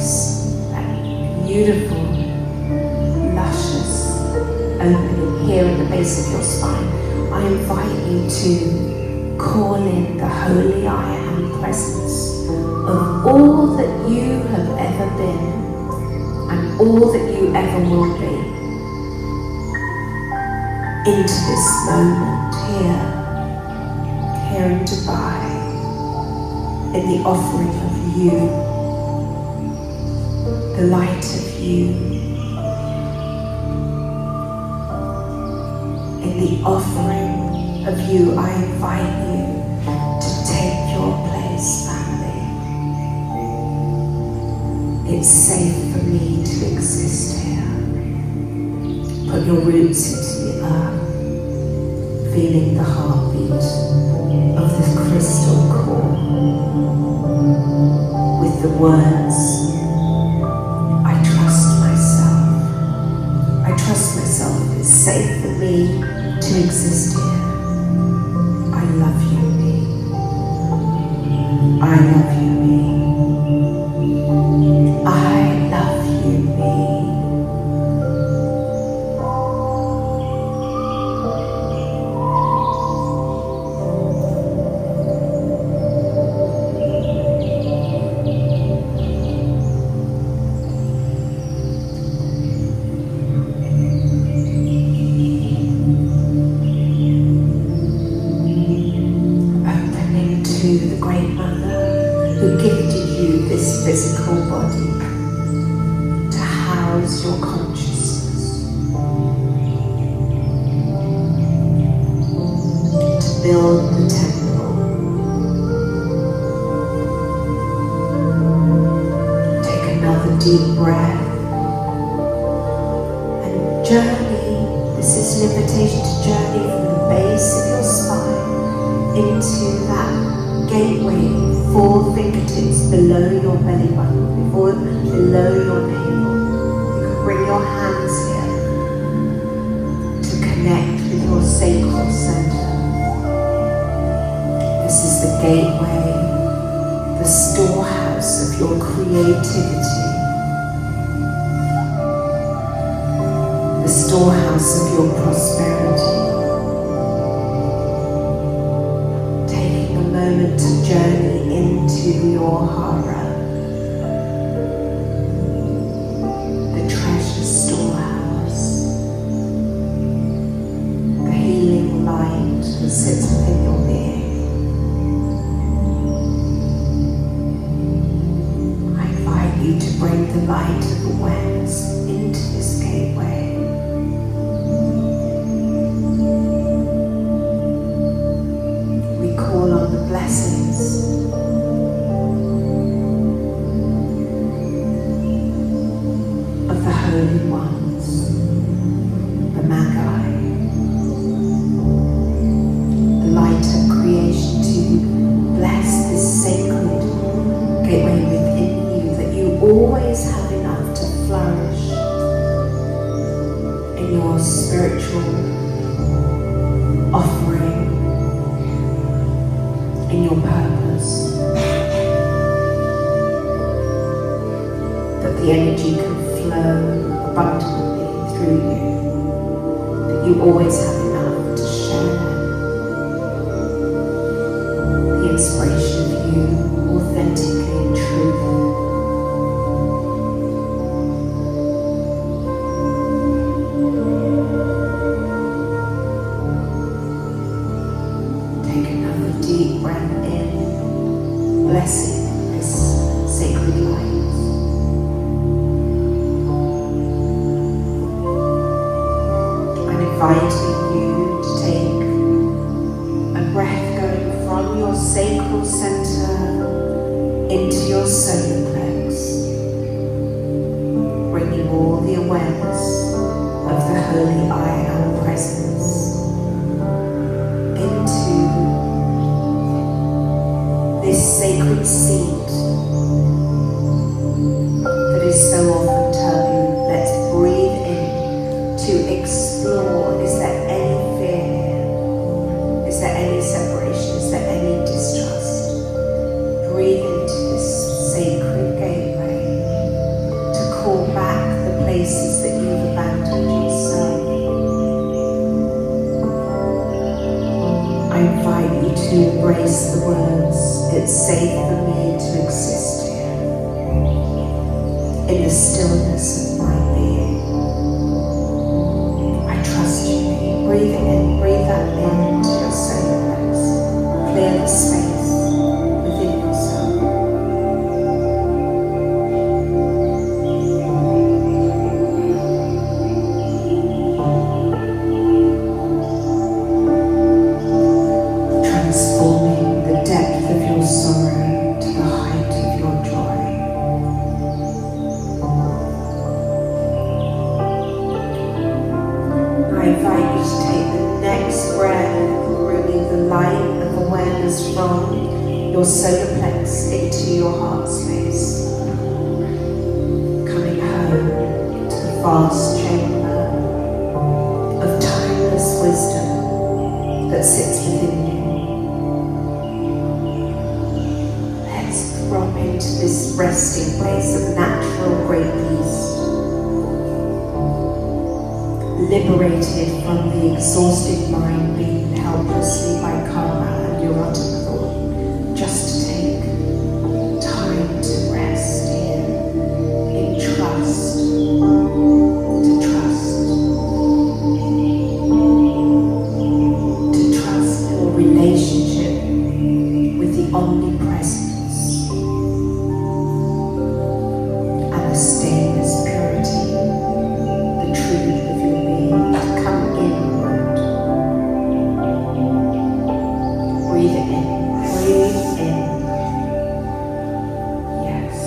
that beautiful, luscious opening here at the base of your spine, I invite you to call in the holy I Am presence of all that you have ever been and all that you ever will be. into this moment here in Dubai, in the offering of you, the light of you, in the offering of you, I invite you to take your place, family. It's safe for me to exist here. Put your roots into the earth, feeling the heartbeat of the crystal core. With the words, I trust myself. I trust myself. It's safe for me to exist here. I love you, me. I love you, me. I love you, me. The Great Mother who gifted you this physical body to house your consciousness, to build the temple. Take another deep breath and journey. This is an invitation to journey from the base of your spine into that gateway, 4 fingertips below your belly button, below your navel. You can bring your hands here to connect with your sacral center. This is the gateway, the storehouse of your creativity, the storehouse of your prosperity. To journey into your hara, the treasure storehouse, the healing light that sits within your being. I invite you to bring the light of awareness into this gateway. Call on the blessings of the Holy Ones, the Magi, the light of creation to bless this sacred gateway within you, that you always have enough to flourish in your spiritual offering, in your purpose, that the energy can flow abundantly through you, that you always have enough to share the inspiration of you authentically and truly. Take another deep breath in, blessing this sacred light. I'm inviting you to take a breath going from your sacral center into your solar plex, bringing all the awareness of the holy I Am presence into this sacred seat that is so often turbulent. Let's breathe in to explore. Is there any fear? Is there any separation? Is there any distrust? Breathe into this sacred gateway to call back the places that you've abandoned yourself. I invite you to embrace the words, it's safe for me to exist here, in the stillness of my being. I trust you, breathing shoulders from your solar plex into your heart space, coming home to the vast chamber of timeless wisdom that sits within you. Let's drop into this resting place of natural great peace, liberated from the exhausted mind beaten helplessly by karma and erotic thought, just to take time to rest in trust, to trust your relationship with the omnipresence and the stainless purity, the truth of your being, to come inward. Breathe in, breathe in. Yes.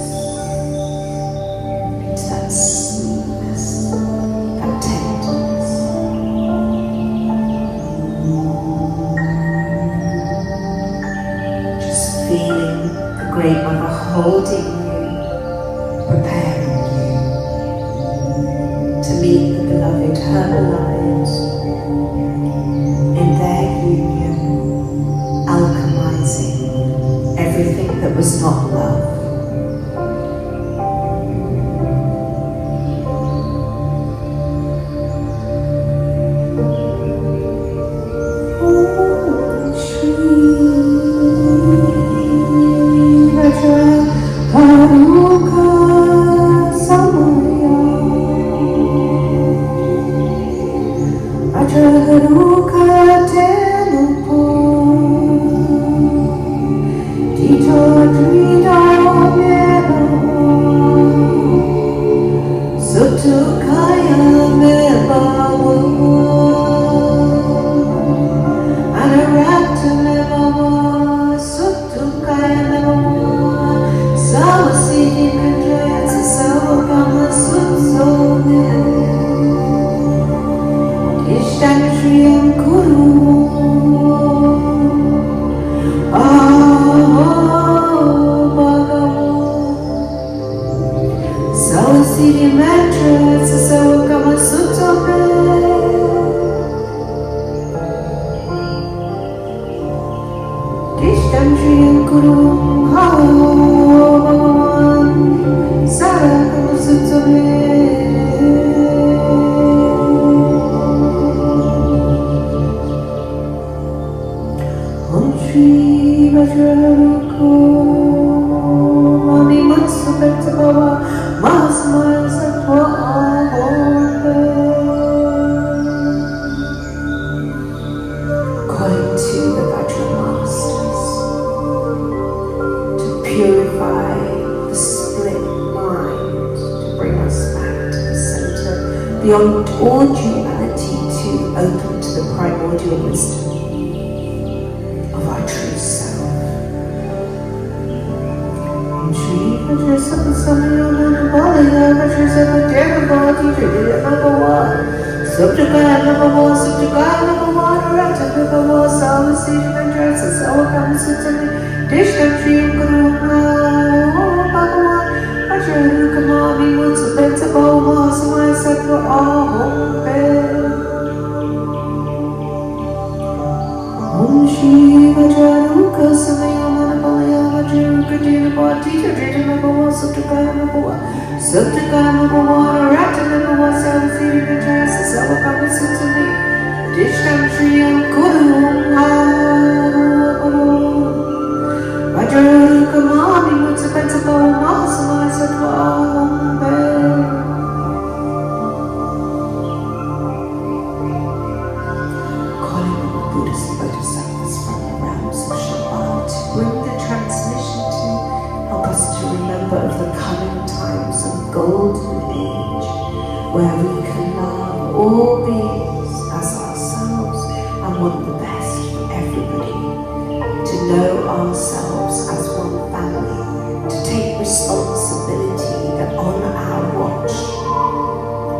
Into that smoothness, that tenderness. Just feeling the Great Mother holding you, preparing you to meet the beloved, her beloved, in their union, alchemizing everything that was not love. Beyond all duality, to open to the primordial wisdom of our true self.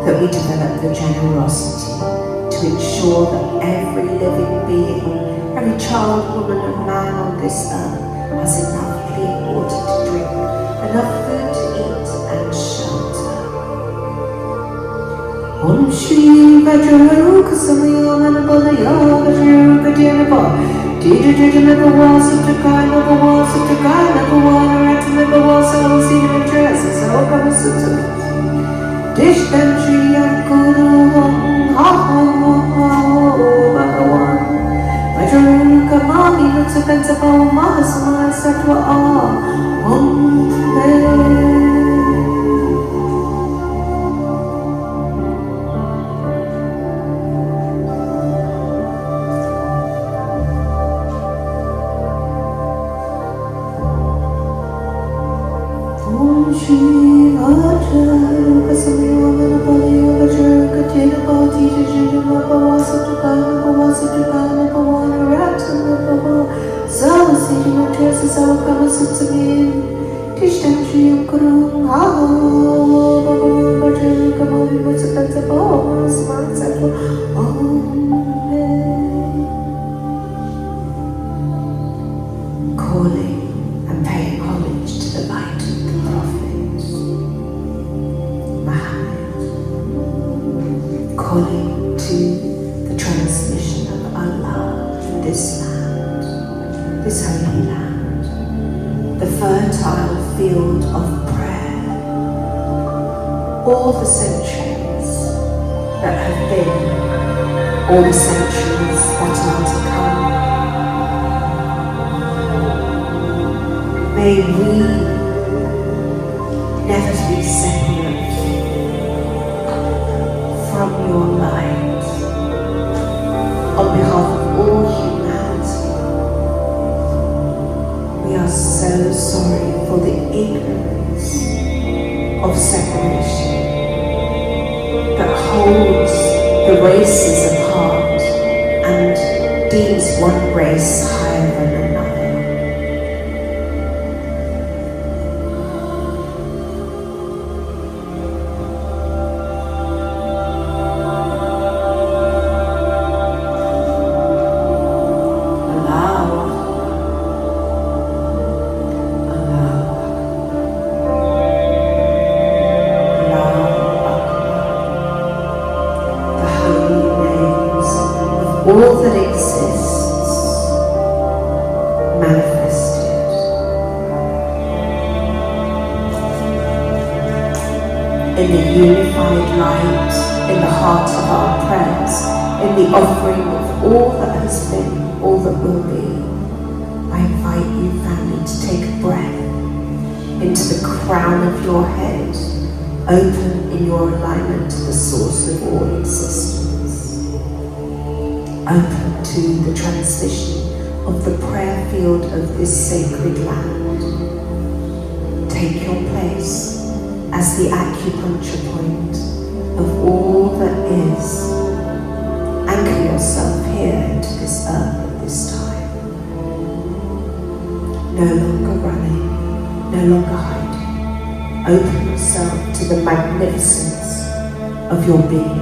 That we develop the generosity to ensure that every living being Every child, woman and man on this earth has enough clean water to drink, enough food to eat and shelter. Om Shri Vajraruka Samayamana Balaya Vajraruka Dyanaba Dida Dida Nabawasa Sutakai Nabawasa Sutakai Nabawana Rata Nabawasa Osina Matrasa Sawakama Sutami Dishtanshi Yankuru Ha Ha Ha Ha Bhagawan Vajraruka Mami Nutsakanta Bhava Mahasamaya Sattva Om calling and paying homage to the light of the Prophet Muhammad, calling to the transmission of Allah in this land, this holy land, the fertile field of prayer. All the centuries that have been, all the centuries that are to come, may we never be separate from your light. On behalf of all humanity, we are so sorry for the ignorance of separation that holds the races apart and deems one race higher than another. All that exists manifested. In the unified light, in the heart of our prayers, in the offering of all that has been, all that will be, I invite you, family, to take a breath into the crown of your head, open in your alignment to the source of all existence. Open to the transmission of the prayer field of this sacred land. Take your place as the acupuncture point of all that is. Anchor yourself here into this earth at this time. No longer running, no longer hiding. Open yourself to the magnificence of your being.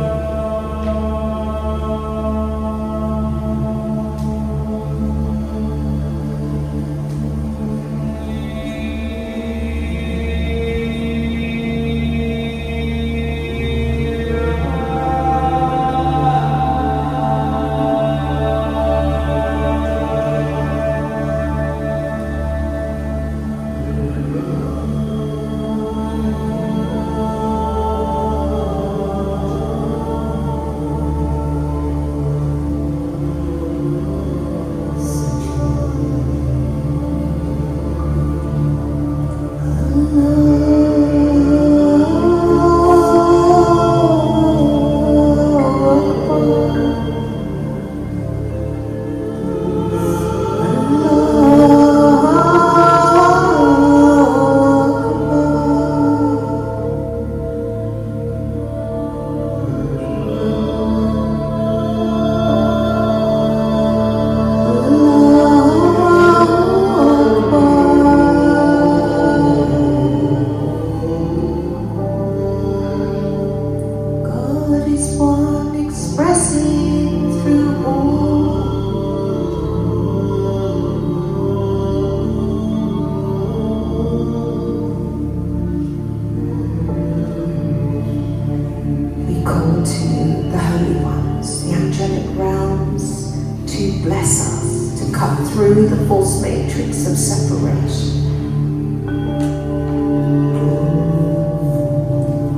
realms, the angelic realms, to bless us, to cut through the false matrix of separation,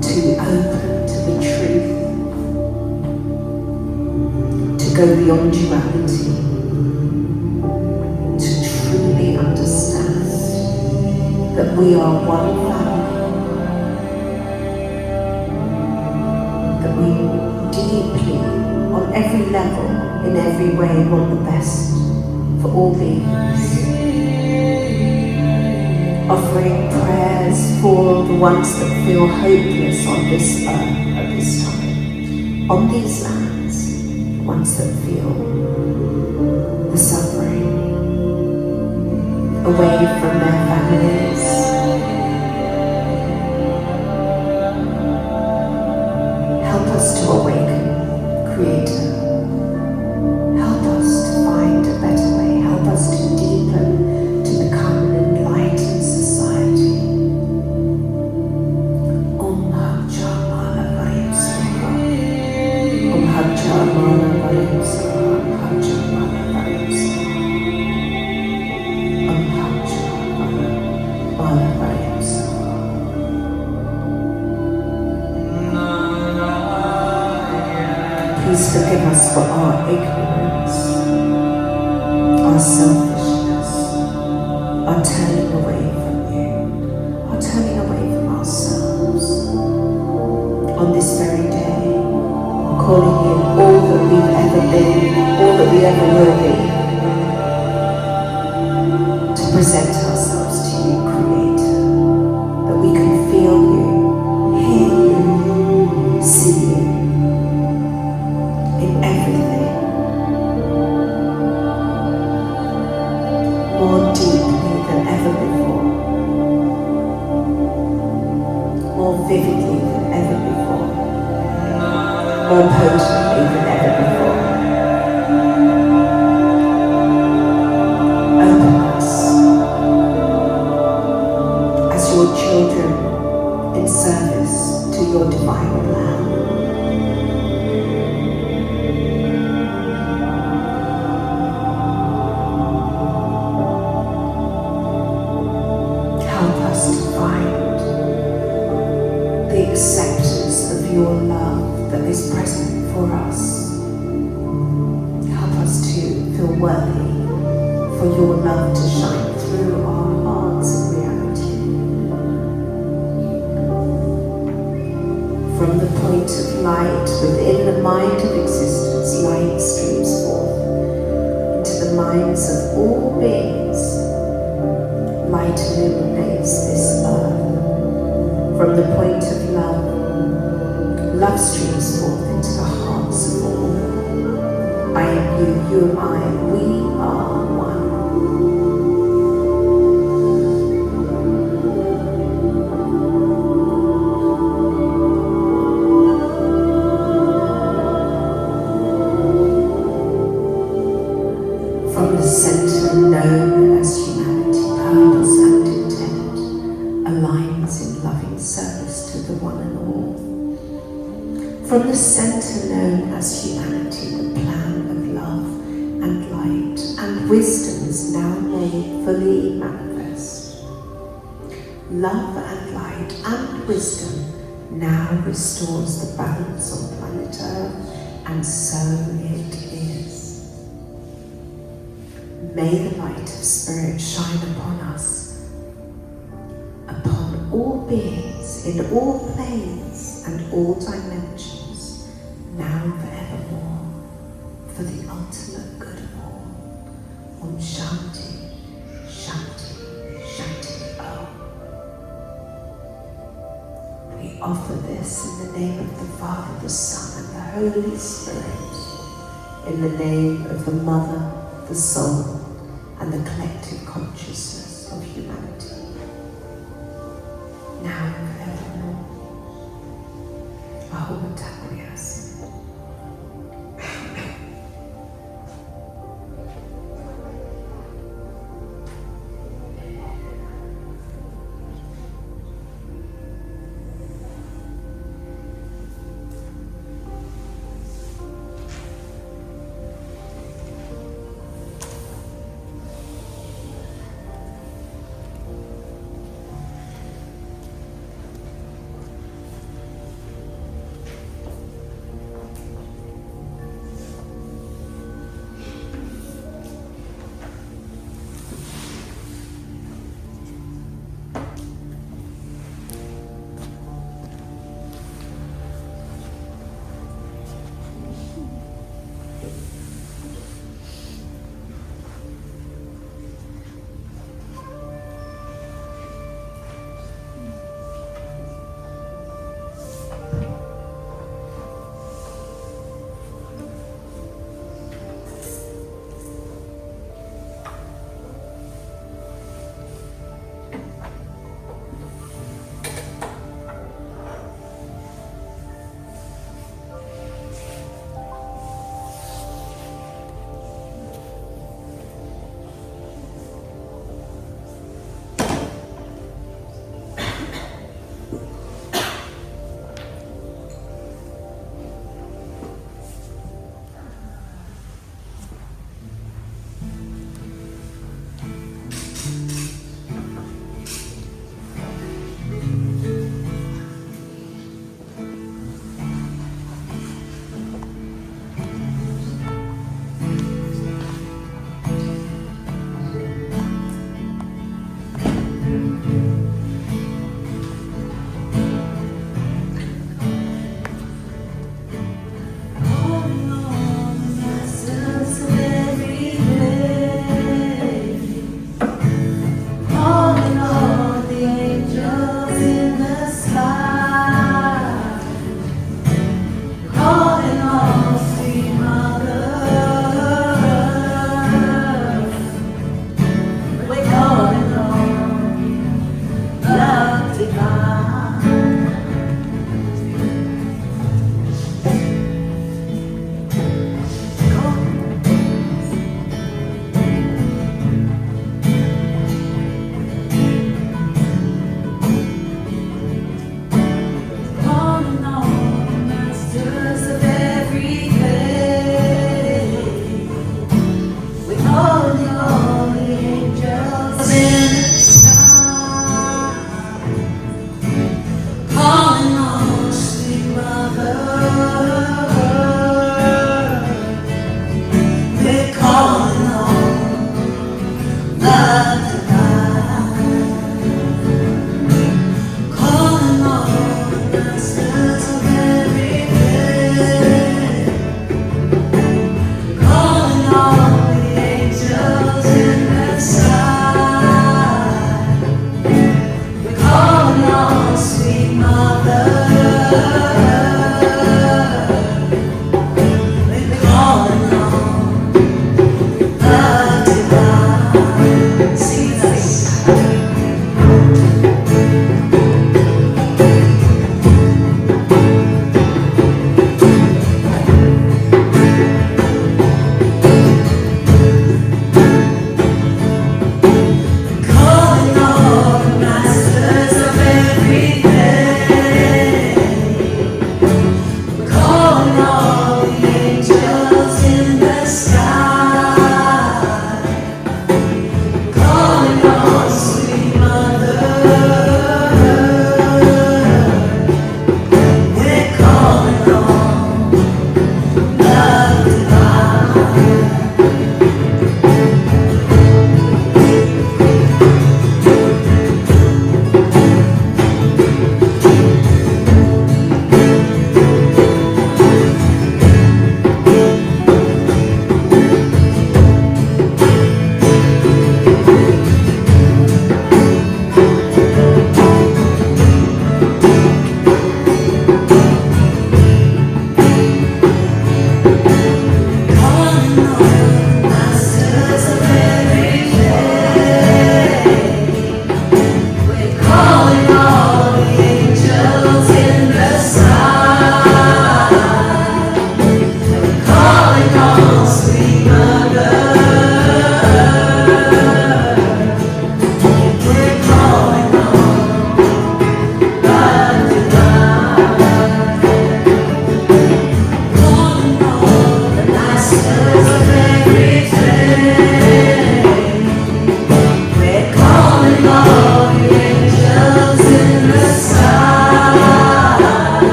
to open to the truth, to go beyond duality, to truly understand that we are one family, that we deeply, on every level, in every way, want the best for all beings. Offering prayers for the ones that feel hopeless on this earth at this time, on these lands, the ones that feel the suffering, away from their families. Help us to awaken, Creator. Help us to find a better way. Help us to deepen, to become an enlightened society. Om Hajja Mala Varayam Swaha. Om Hajja Mala Varayam Swaha. Om Hajja Mala Varayam Swaha. Om Hajja Mala Varayam Swaha. Please forgive us for our ignorance, our selfishness, our turning away from you, our turning away from ourselves. On this very day, calling in all that we've ever been, all that we ever will be, to present ourselves to you, Creator, that we can feel you, hear you, see you in everything, more deeply than ever before, more vividly than ever before, more potently than ever before. Open us as your children in service to your divine plan. Help us to find the acceptance of your love that is present for us. Help us to feel worthy for your love to shine through our hearts and reality. From the point of light within the mind of existence, light streams forth into the minds of all beings. Light illuminates this earth. From the point of love, love streams forth into the hearts of all. I am you, you am I, we are one. From the center known as humanity, purpose and intent aligns in loving service to the one and all. From the center known as humanity, the plan of love and light and wisdom is now made fully manifest. Love and light and wisdom now restores the balance on planet Earth, and so it is. May the light of Spirit shine upon us, upon all beings, in all planes and all dimensions, now and forevermore, for the ultimate good of all. Om Shanti, Shanti, Shanti Om. We offer this in the name of the Father, the Son, and the Holy Spirit, in the name of the Mother, the Soul, and the collective consciousness of humanity, now and forevermore. Ahom Takoyas.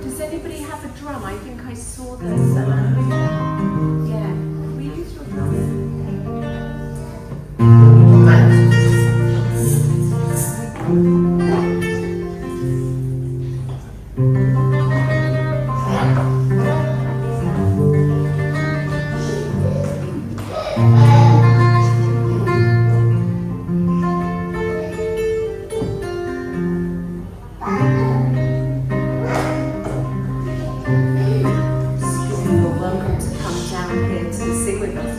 Does anybody have a drum? I think I saw this. Yeah. Can we use your drum? You're welcome to come down here to sing with us.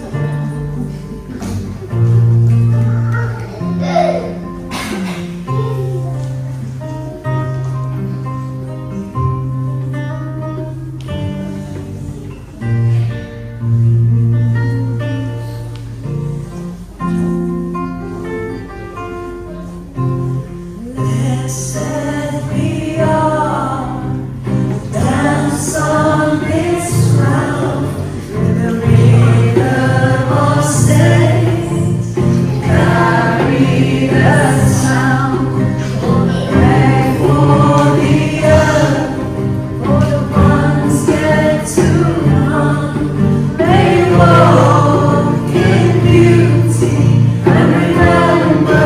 Remember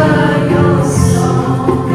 your song.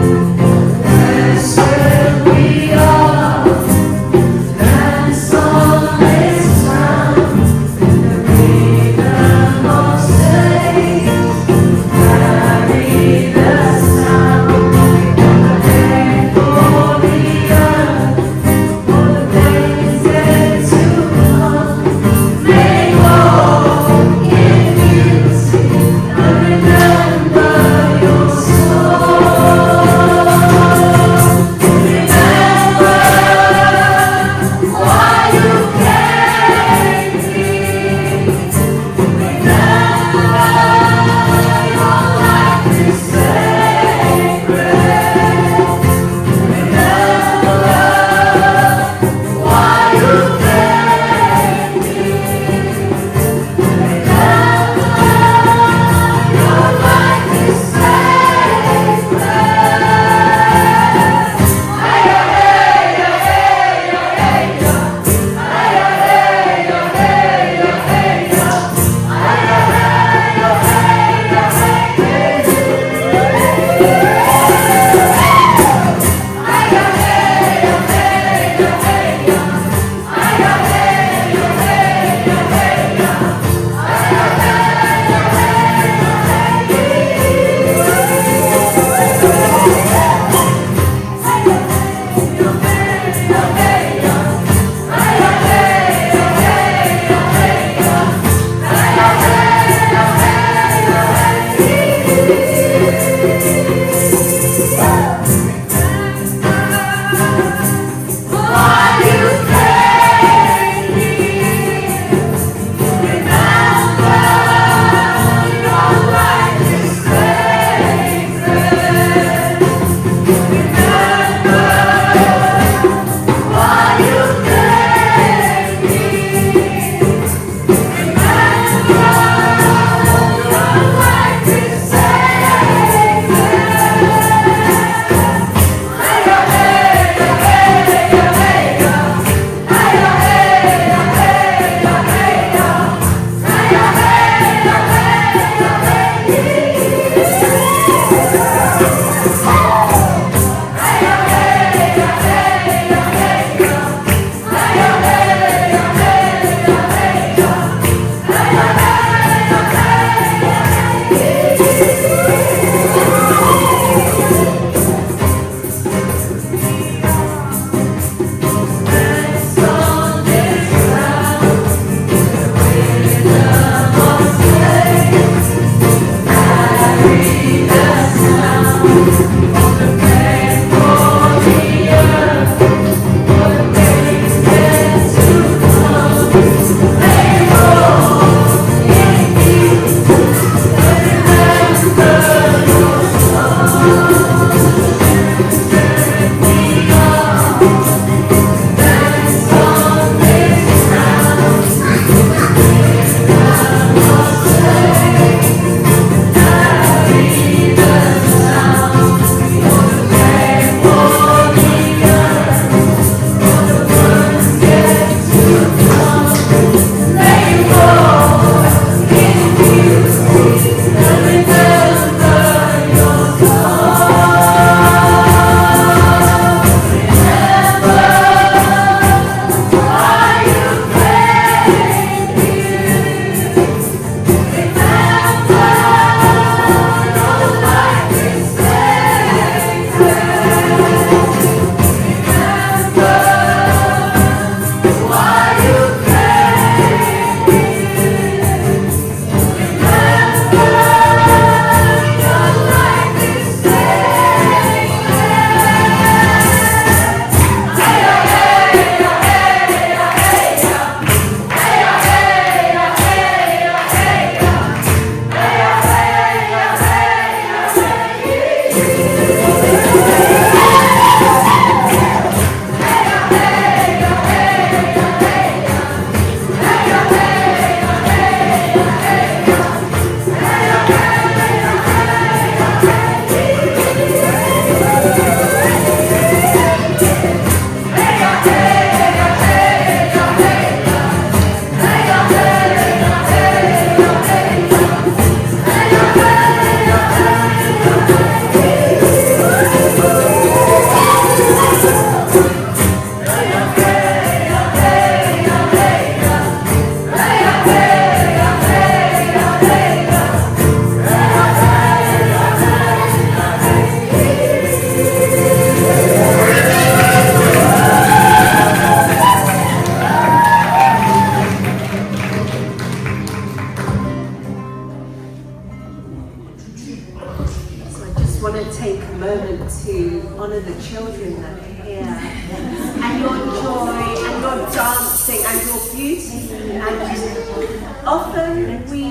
to honour the children that are here, and your joy, and your dancing, and your beauty. And often we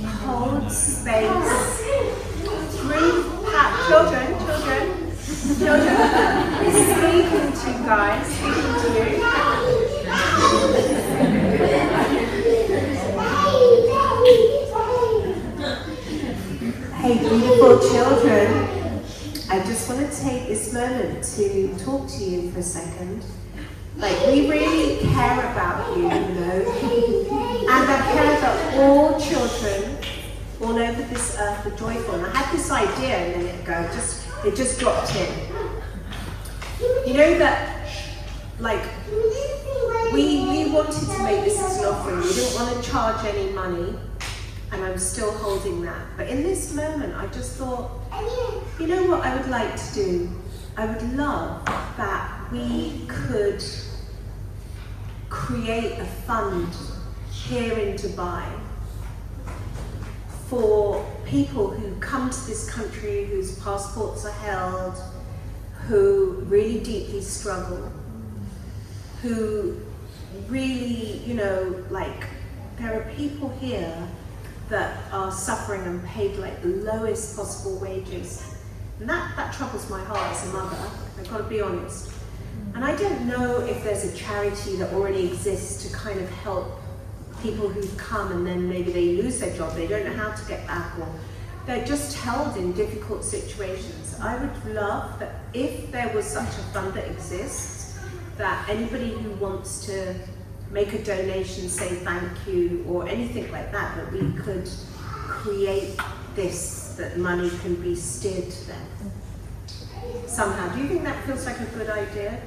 hold space through children, speaking to you guys, speaking to you. Hey, beautiful children, I just want to take this moment to talk to you for a second. Like, we really care about you, you know, and I care about all children all over this earth are joyful. And I had this idea a minute ago, it just dropped in. You know that, like, we wanted to make this as an offering. We didn't want to charge any money, and I'm still holding that. But in this moment, I just thought, you know what I would like to do? I would love that we could create a fund here in Dubai for people who come to this country, whose passports are held, who really deeply struggle, who really, you know, like, there are people here that are suffering and paid like the lowest possible wages. And that troubles my heart as a mother, I've got to be honest. And I don't know if there's a charity that already exists to kind of help people who've come and then maybe they lose their job, they don't know how to get back, or they're just held in difficult situations. I would love that if there was such a fund that exists, that anybody who wants to make a donation, say thank you, or anything like that, that we could create this, that money can be steered to them somehow. Do you think that feels like a good idea?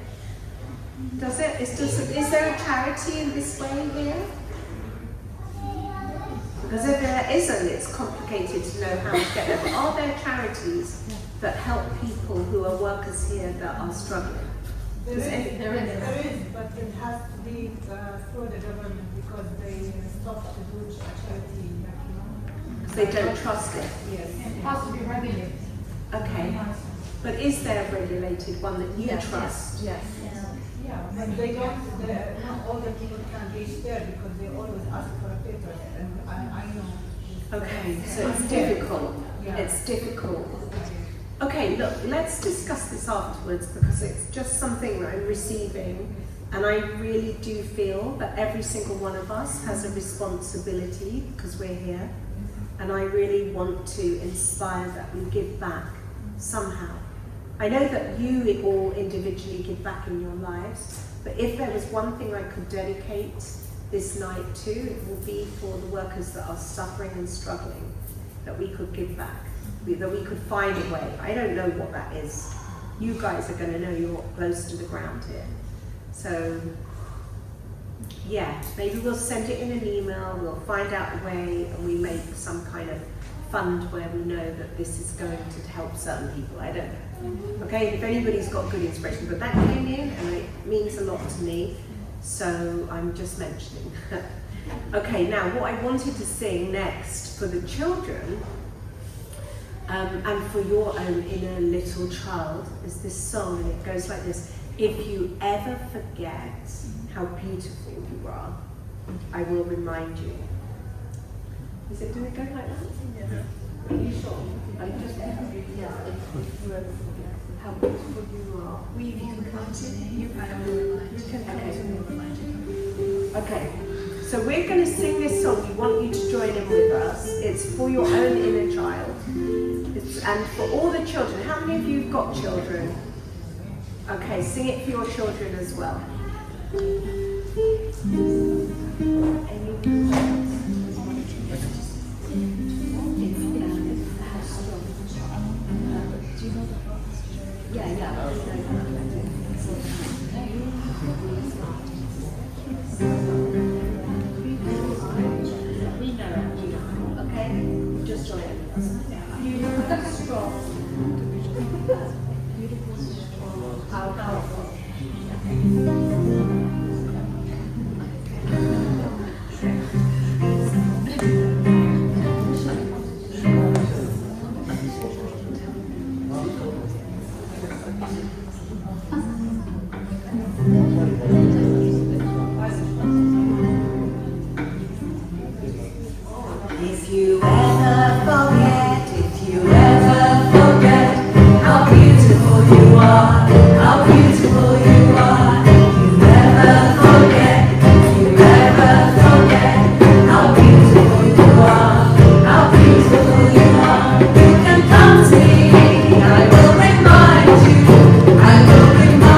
Does it? Is there a charity in this way here? Because if there isn't, it's complicated to know how to get there. But are there charities that help people who are workers here that are struggling? There is, but it has to be through the government because they stopped to do charity, Because they don't trust it. Yes. It has to be regulated. Okay. But is there a regulated one that you trust? Yes. Yeah, but they don't. Not all the people can reach there because they always ask for a paper, and I know. Okay, so it's difficult. Yeah. It's difficult. Okay, look, let's discuss this afterwards because it's just something that I'm receiving, and I really do feel that every single one of us has a responsibility because we're here, and I really want to inspire that we give back somehow. I know that you all individually give back in your lives, but if there was one thing I could dedicate this night to, it will be for the workers that are suffering and struggling, that we could give back. That we could find a way. I don't know what that is. You guys are going to know, you're close to the ground here. So, yeah, maybe we'll send it in an email, we'll find out a way, and we make some kind of fund where we know that this is going to help certain people. I don't know. Okay, if anybody's got good inspiration, but that came in and it means a lot to me, so I'm just mentioning. Okay, now what I wanted to sing next for the children and for your own inner little child is this song, and it goes like this. If you ever forget how beautiful you are, I will remind you. Does it do it go like that? Yeah. Are you sure? I just how beautiful you are. You can count it. You can. Okay. So we're going to sing this song. We want you to join in with us. It's for your own inner child. And for all the children. How many of you have got children? Okay, sing it for your children as well. Okay? Just join in with us. Beautiful, strong. Beautiful, strong. Powerful. If you ever forget how beautiful you are, how beautiful you are. If you ever forget how beautiful you are, how beautiful you are. You can come to me, I will remind you, I will remind you.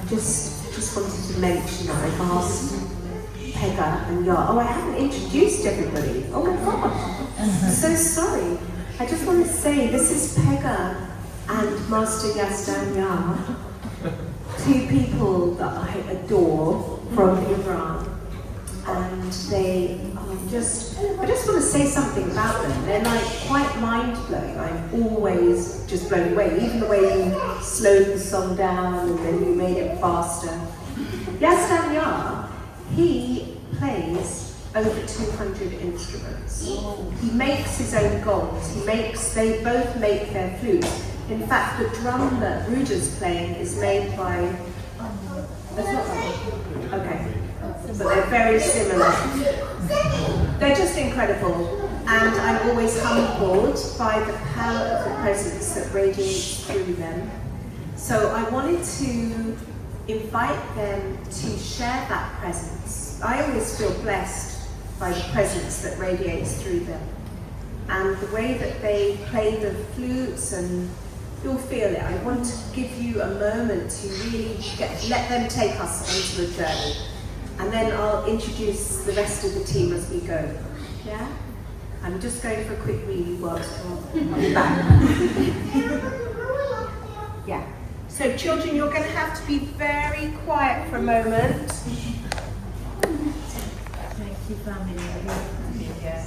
just wanted to mention that I've asked Pega and Yar. Oh, I haven't introduced everybody. Oh my gosh, I'm so sorry. I just want to say this is Pega and Master Yazdan Yar, two people that I adore from Iran. And they are I just want to say something about them. They're like quite mind-blowing. I'm always just blown away. Even the way you slowed the song down and then you made it faster. Yazdan Yar, he plays over 200 instruments. He makes his own gongs. They both make their flutes. In fact, the drum that Ruda's playing is made by, that's not like, okay. But they're very similar. They're just incredible, and I'm always humbled by the power of the presence that radiates through them. So I wanted to invite them to share that presence. I always feel blessed by the presence that radiates through them, and the way that they play the flutes, and you'll feel it. I want to give you a moment to really let them take us onto the journey. And then I'll introduce the rest of the team as we go. Yeah? I'm just going for a quick wee whilst I'll be back. Yeah. So children, you're going to have to be very quiet for a moment. Thank you, family. Yeah.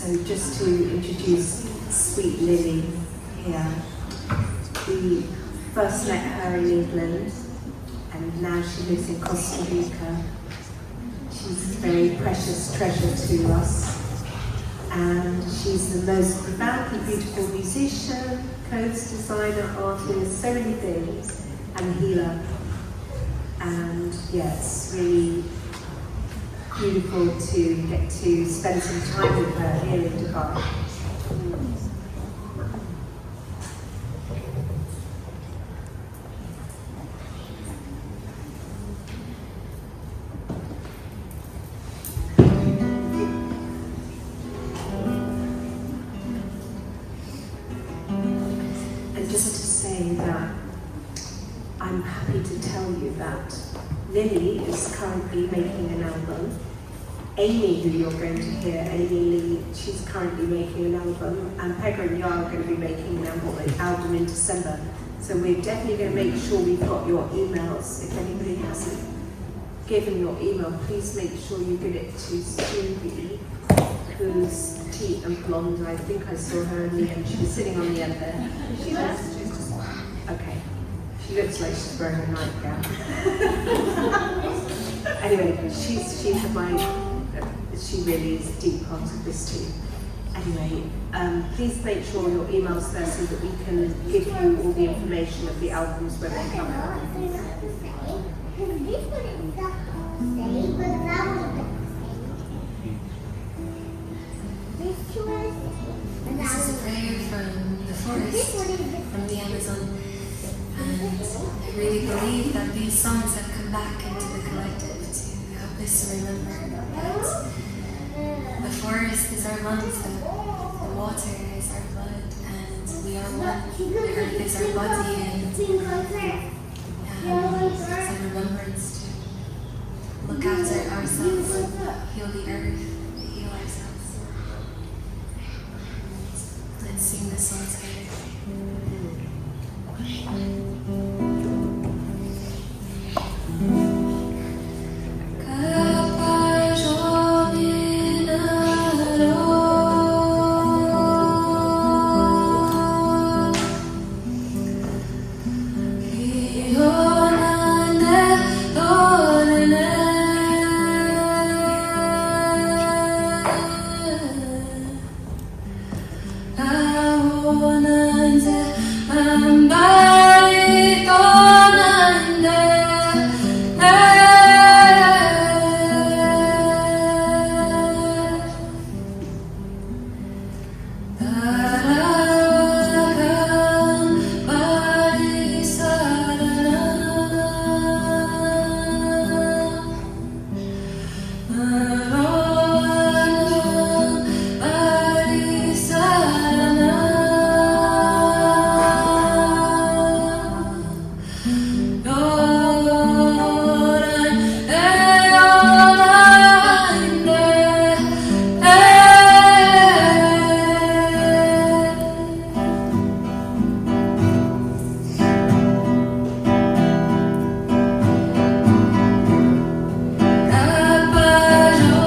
So just to introduce Sweet Lily here, we first met her in England and now she lives in Costa Rica. She's a very precious treasure to us, and she's the most profoundly beautiful musician, clothes designer, artist, so many things, and healer. And yeah, it's really beautiful to get to spend some time with her here in Dubai. And just to say that I'm happy to tell you that Lily is currently making an album. Amy, who you're going to hear, Amy Lee, she's currently making an album, and Pega and Yara are going to be making an album in December. So we're definitely going to make sure we've got your emails. If anybody hasn't given your email, please make sure you give it to Subi, who's petite and blonde. I think I saw her in the end. She was sitting on the end there. Okay. She looks like she's wearing a nightgown. Anyway, she really is a deep part of this too. Anyway, please make sure your email's there so that we can give you all the information of the albums when they come out. This is a prayer from the forest, from the Amazon. And I really believe that these songs have come back into the collective to help us to remember that the forest is our lungs, the water is our blood, and we are one. The earth is our body, and it's a remembrance to look after ourselves and heal the earth, heal ourselves. Let's sing this song together. Kappa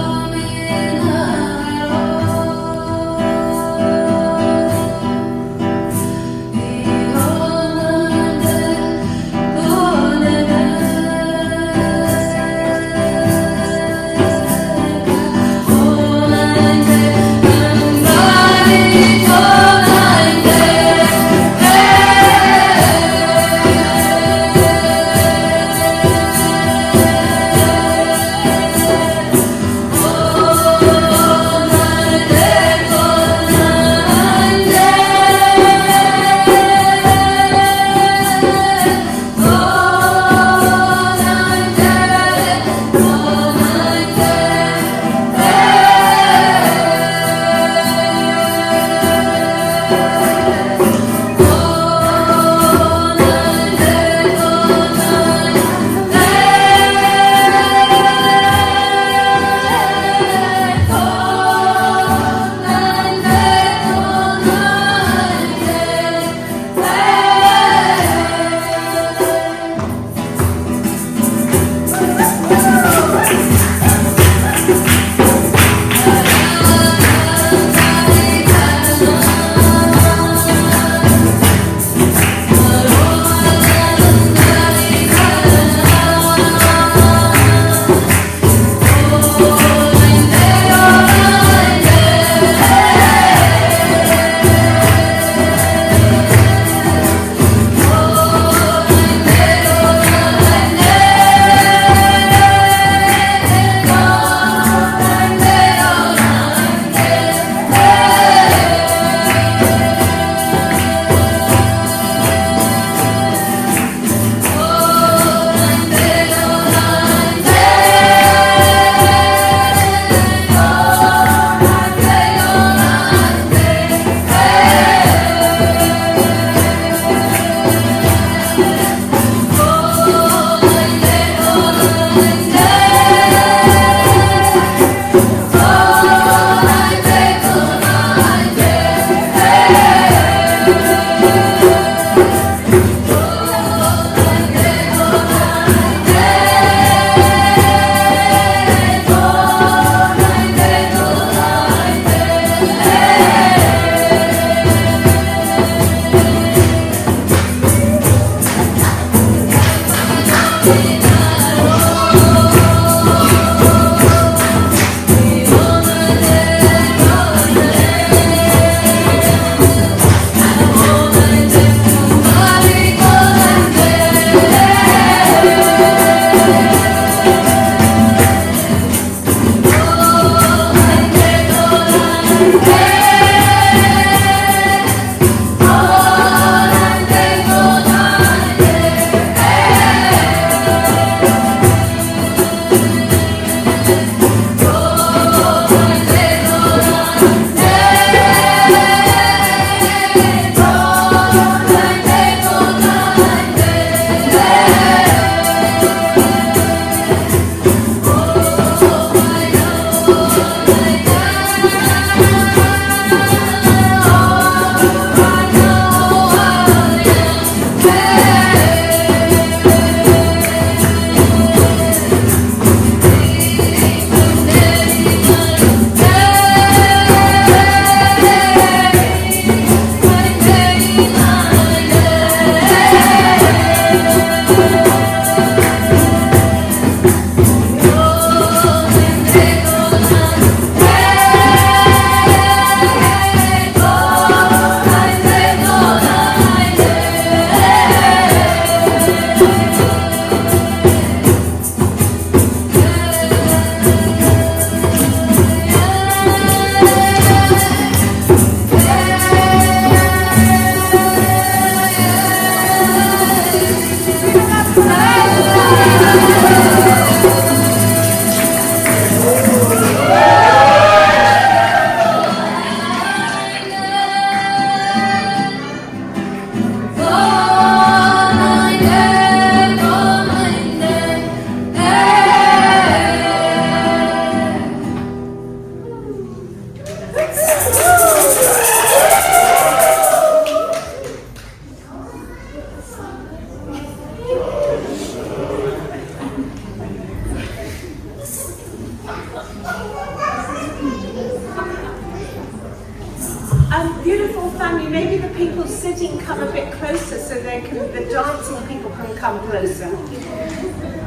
Beautiful family. Maybe the people sitting come a bit closer so the dancing people can come closer.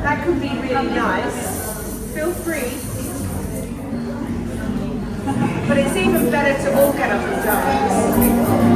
That could be really nice. Feel free. But it's even better to all get up and dance.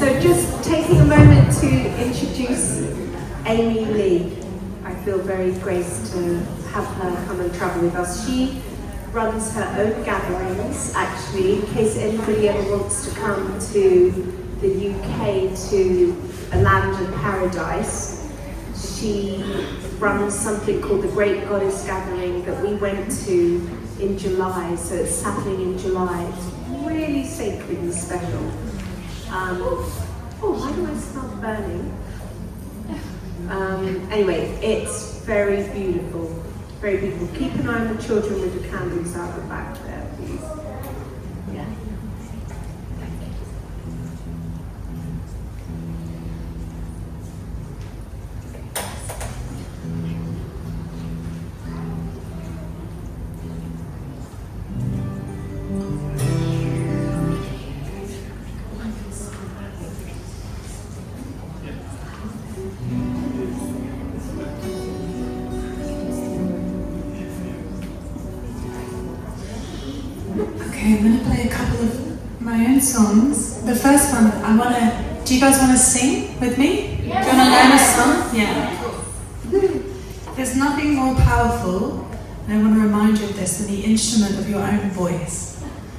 So just taking a moment to introduce Amy Lee. I feel very graced to have her come and travel with us. She runs her own gatherings, actually, in case anybody ever wants to come to the UK to a land of paradise. She runs something called the Great Goddess Gathering that we went to in July, so it's happening in July. It's really sacred and special. Why do I smell burning? Anyway, it's very beautiful, very beautiful. Keep an eye on the children with the candles out the back there, please. Yeah. Okay, I'm going to play a couple of my own songs. The first one, do you guys want to sing with me? Yeah. Do you want to learn a song? Yeah. There's nothing more powerful, and I want to remind you of this, than the instrument of your own voice.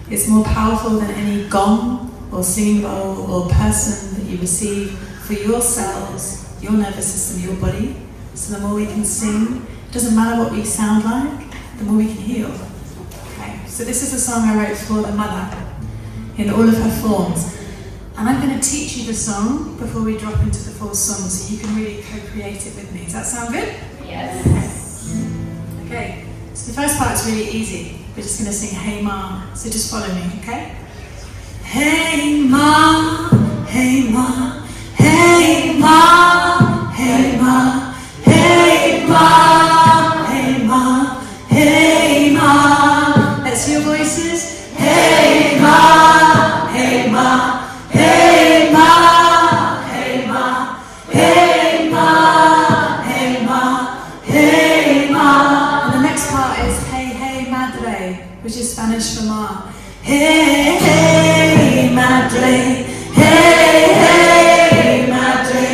It's more powerful than any gong or singing bowl or person that you receive for yourselves, your nervous system, your body. So the more we can sing, it doesn't matter what we sound like, the more we can heal. So this is a song I wrote for the mother in all of her forms. And I'm going to teach you the song before we drop into the full song so you can really co-create it with me. Does that sound good? Yes. Okay, so the first part is really easy. We're just going to sing Hey Ma, so just follow me, okay? Hey Ma, hey Ma, hey Ma, hey Ma, hey Ma, hey Ma, hey Ma. Let's hear your voices. Hey Ma, hey Ma, hey Ma, hey Ma, hey Ma, hey Ma, hey Ma. And the next part is Hey Hey Madre, which is Spanish for Ma. Hey Hey Madre, hey Hey Madre,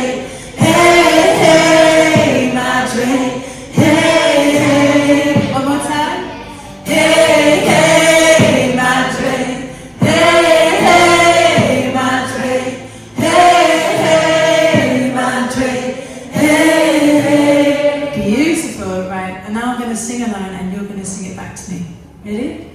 hey Hey Madre, hey Hey. One more time. Hey, hey, madre, hey, hey, madre, hey, hey, madre, hey, hey. Beautiful, right? And now I'm going to sing a line and you're going to sing it back to me. Ready?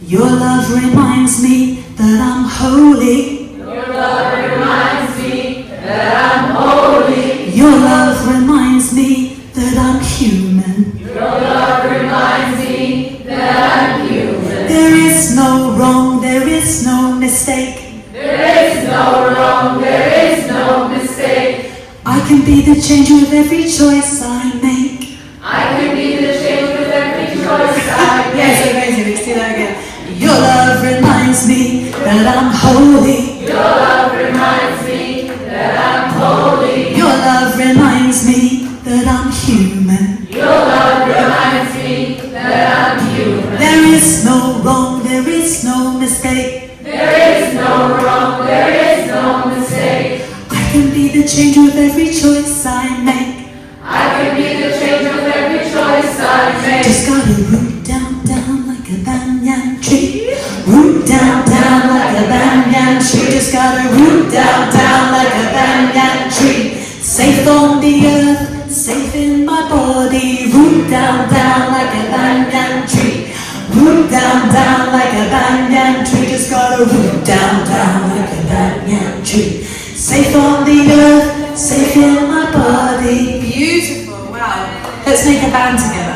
Your love reminds me that I'm holy. Your love reminds me that I'm holy. Your love reminds me that I'm human. Your love reminds me that I'm human. There is no wrong, there is no mistake. There is no wrong, there is no mistake. I can be the change with every choice I make. I can be the change with every choice I make. Yes, amazing, let's do that again. Your love reminds me that I'm holy. Your love reminds me that I'm holy. Your love reminds me that I'm human. Your love reminds me that I'm human. There is no wrong, there is no mistake. There is no wrong, there is no mistake. I can be the change with every choice I make. I can be the change with every choice I make. Just gotta root down, down like a banyan tree. Root down, down like a banyan tree. Just gotta root down, down like a banyan tree. Safe on the earth, safe in my body. Root down, down like a banyan tree. Root down, down like a banyan tree. Just gotta root down, down like a banyan tree. Safe on the earth, safe in my body. Beautiful, wow. Let's make a band together.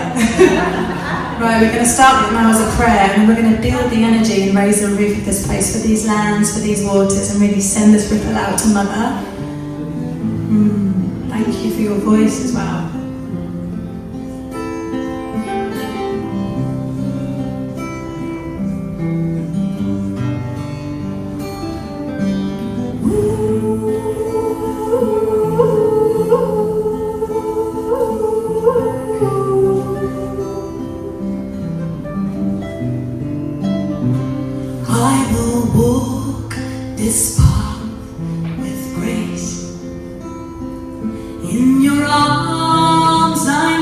Right, we're going to start with now as a prayer, and we're going to build the energy and raise the roof of this place for these lands, for these waters, and really send this ripple out to Mother. Thank you for your voice as well. I will walk this path with grace. In your arms I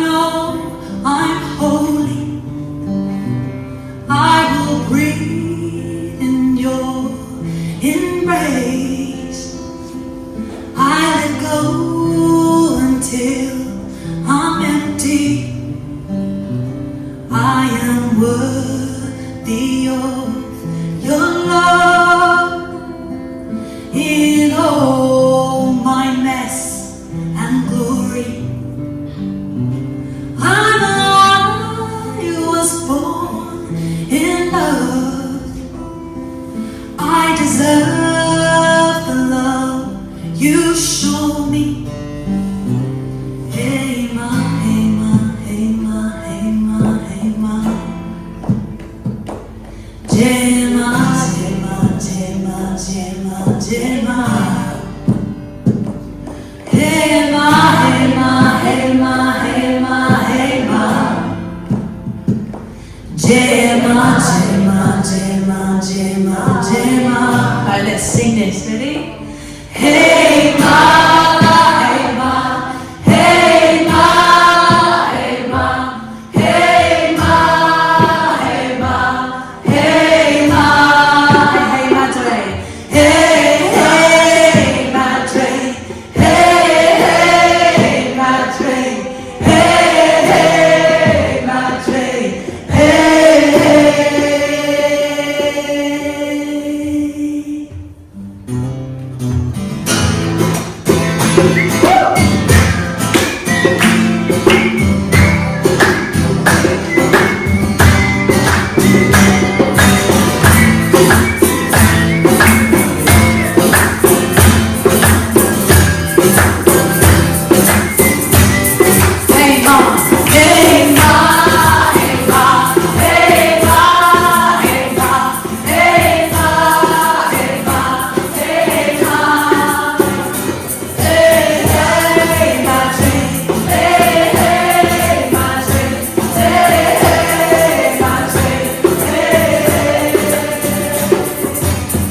go until I'm empty. I am worthy of your love. In all my mess and glory, I was born in love. I deserve the love you show me. Hey ma, hey ma, hey ma, hey ma, hey ma. Jema, jema, jema, jema, jema. Hey ma, hey ma, hey ma, hey ma, hey ma. Jema, jema, jema, jema, jema. Alright, let's sing this. Ready? Hey ma, hey ma, hey ma, hey ma, hey ma, hey ma, hey ma, hey madre, hey madre, hey madre, hey madre, hey.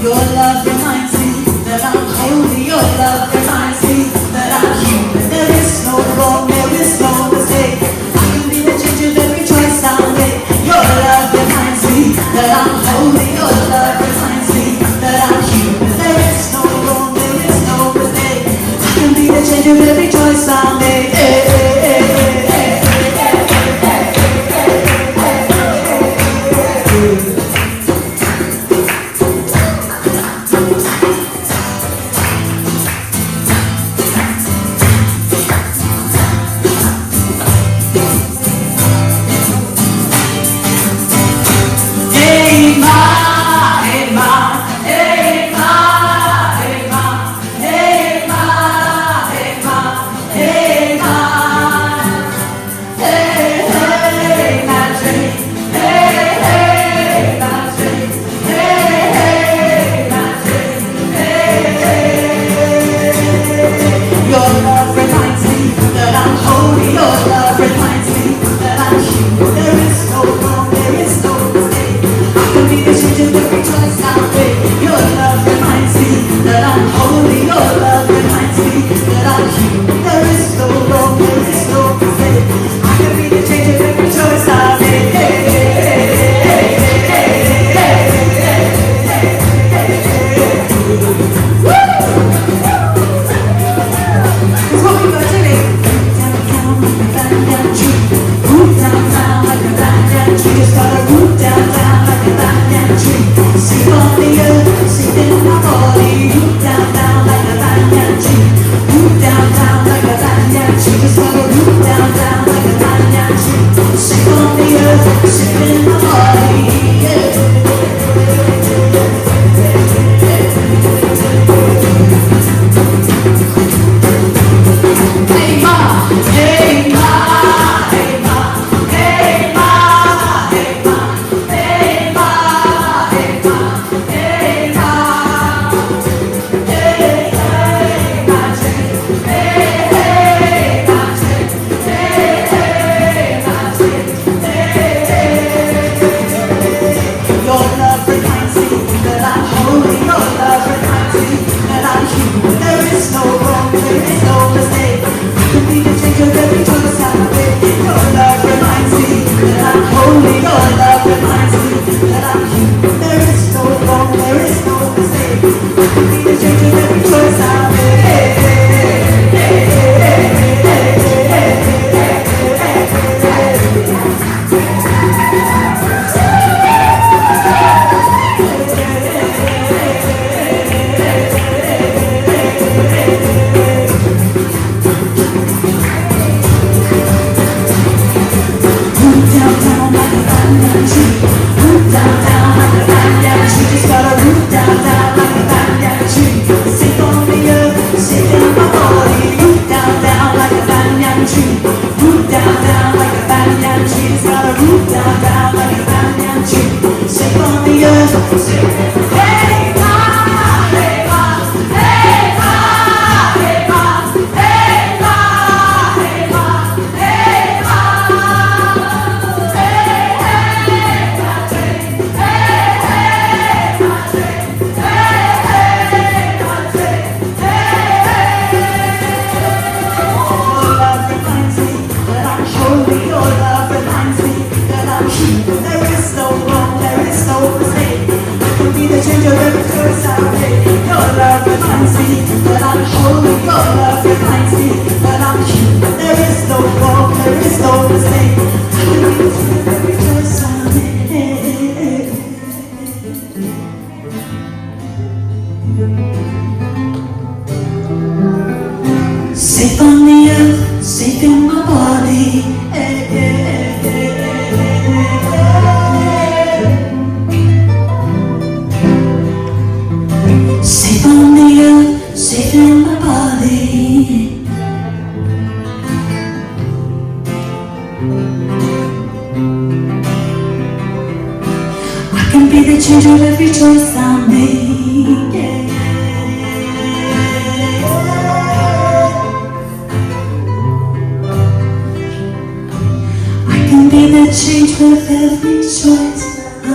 Your love reminds me that I'm holy. Your love reminds me that I'm human. There is no wrong, there is no mistake. I can be the change of every choice I make. Your love reminds me that I'm holy. Your love reminds me that I'm human. There is no wrong, there is no mistake. I can be the change of every choice I make. Hey ma, on the earth, safe in my body. Safe on the earth, safe in my body. I can be the change of every choice I make. I can be the change with every choice I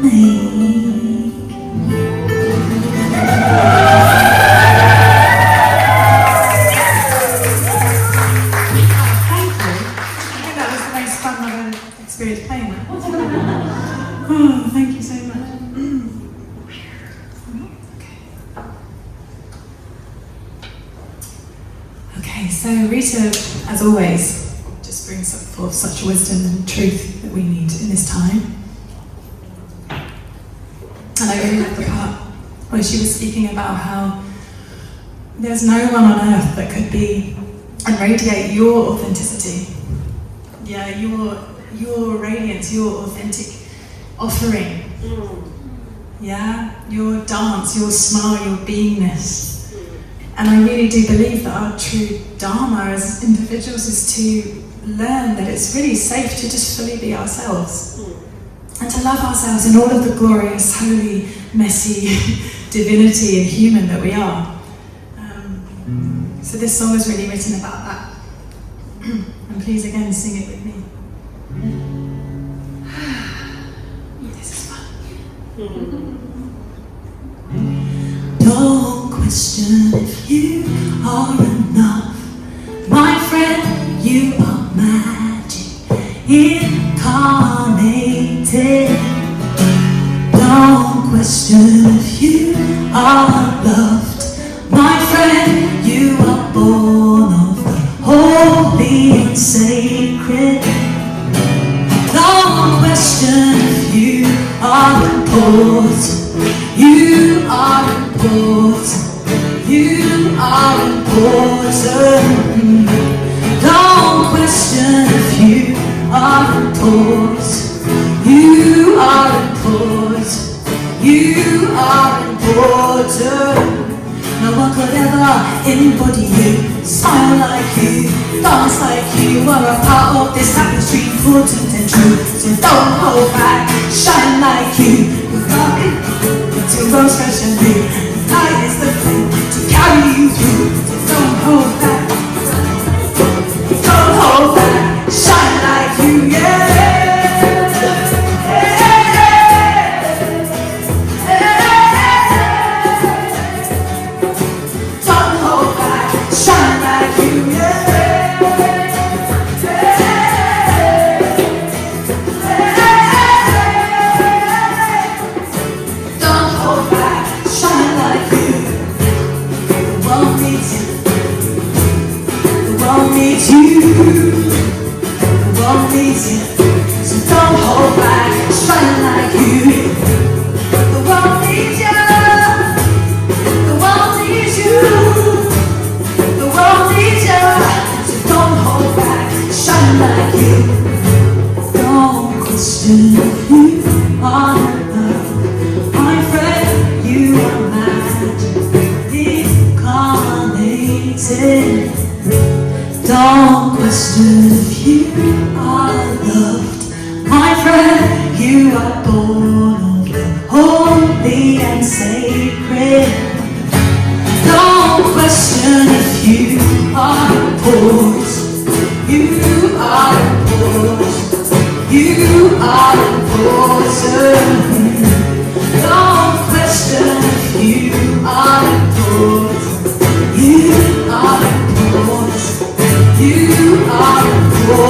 make. Experience playing that. Oh, thank you so much. Okay, so Rita, as always, just brings forth such wisdom and truth that we need in this time. And I really like the part where she was speaking about how there's no one on earth that could be and radiate your authenticity. Yeah, your radiance, your authentic offering. Yeah, your dance, your smile, your beingness. And I really do believe that our true dharma as individuals is to learn that it's really safe to just fully be ourselves. And to love ourselves in all of the glorious, holy, messy divinity and human that we are. So this song is really written about that. And please again sing it with me. This is fun. Don't question if you are enough. My friend, you are magic incarnated. Don't question if you are loved. My friend, you are born of the holy and sacred. Don't question if you are important. You are important. You are important. Don't question if you are important. You are important. You are important. No one could ever embody you, smile like you, dance like you, are a part of this tapestry, important and true. So don't hold back, shine like you. You're loving to rose fresh and new. The light is the flame to carry you through. So don't hold back, don't hold back, shine like you, yeah. Don't question if you are loved. My friend, you are born of the holy and sacred. Don't question if you are important. You are important. You are important. Don't question if you are important. You are important. You are important.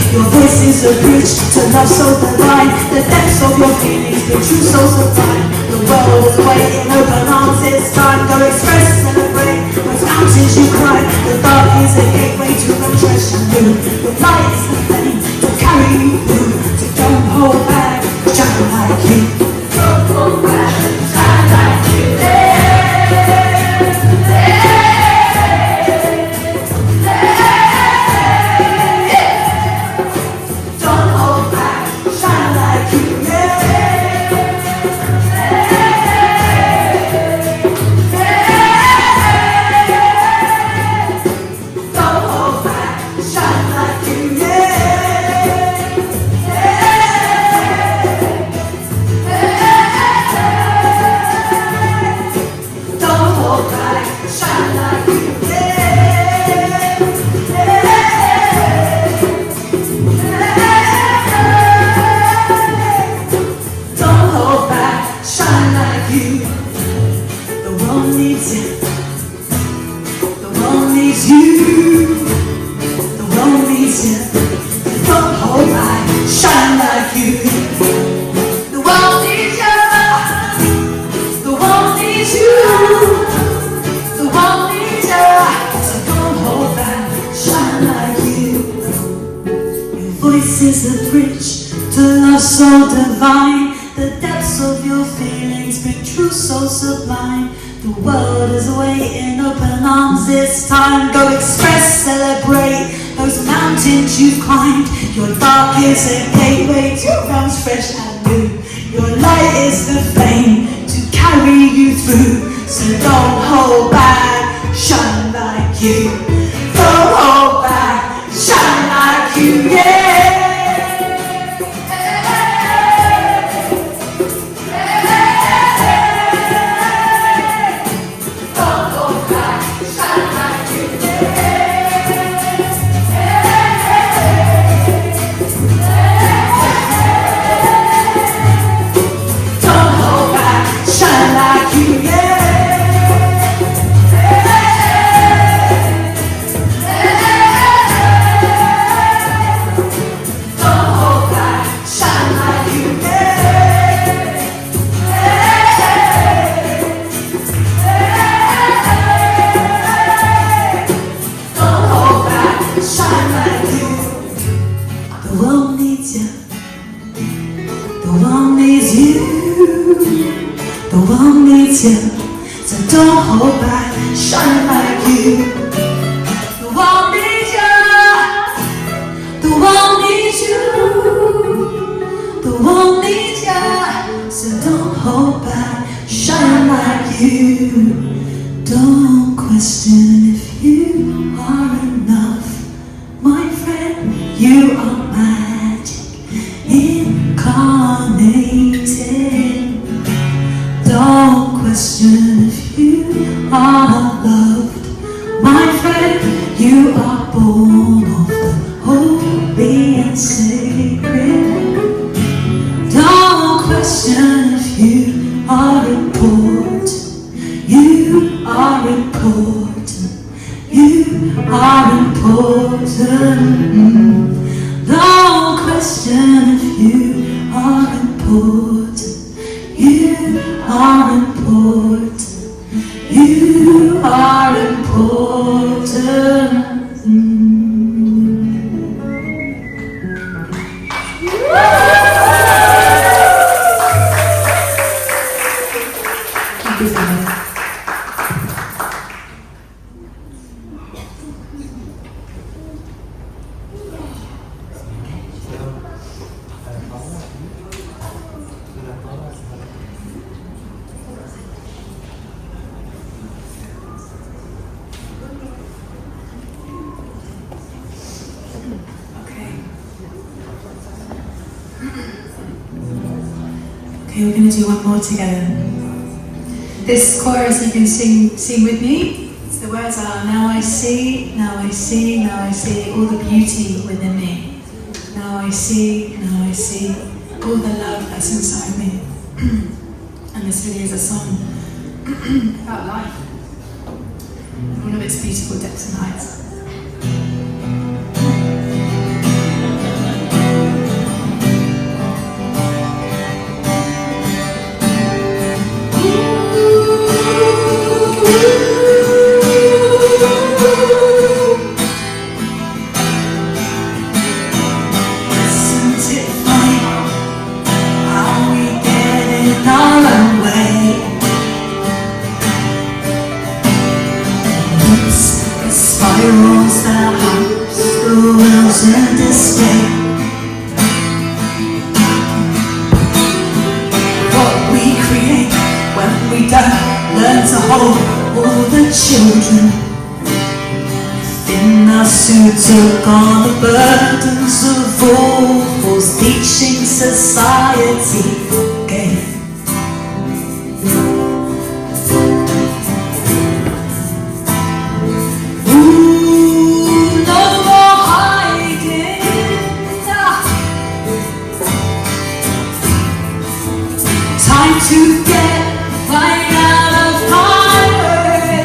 Your voice is a bridge to love so divine. The depths of your feelings, the truth so sublime. The world is waiting, open arms, it's time. Go express, celebrate. With mountains you cry. The dark is a gateway to the treasure room. The light is the flame to carry you through. So don't hold back, shine like you. Don't hold back, shine like you. needs you. The world needs you. Don't hold back, shine like you. The world needs you. The world needs you. The world needs you. So don't hold back, shine like you. Your voice is the bridge to love so divine. The depths of your feelings bring truth so sublime. The world is waiting, open arms this time. Go express, celebrate those mountains you've climbed. Your dark is a gateway to realms fresh and new. Your light is the flame to carry you through. So don't hold back, shine like you. Don't hold back, shine like you, yeah. So don't hold back, shine like you. The world needs you. The world needs you. The world needs you. So don't hold back, shine like you. Don't question if you are enough, my friend. You are magic incarnated. Don't question if you are loved, my friend. You are born of the holy and sacred. Don't question if you are important. You are important. You are important. Don't question if you are important. You are important. You are important. Thank you so much. Okay, we're going to do one more together. This chorus you can sing with me. So the words are, now I see, now I see, now I see all the beauty within me. Now I see all the love that's inside me. And this really is a song about life. And all of its beautiful depths and heights. Spirals that humps the wheels in despair. What we create when we don't learn to hold all the children within us who took on the burdens of all false teaching society gave. To get right out of my way.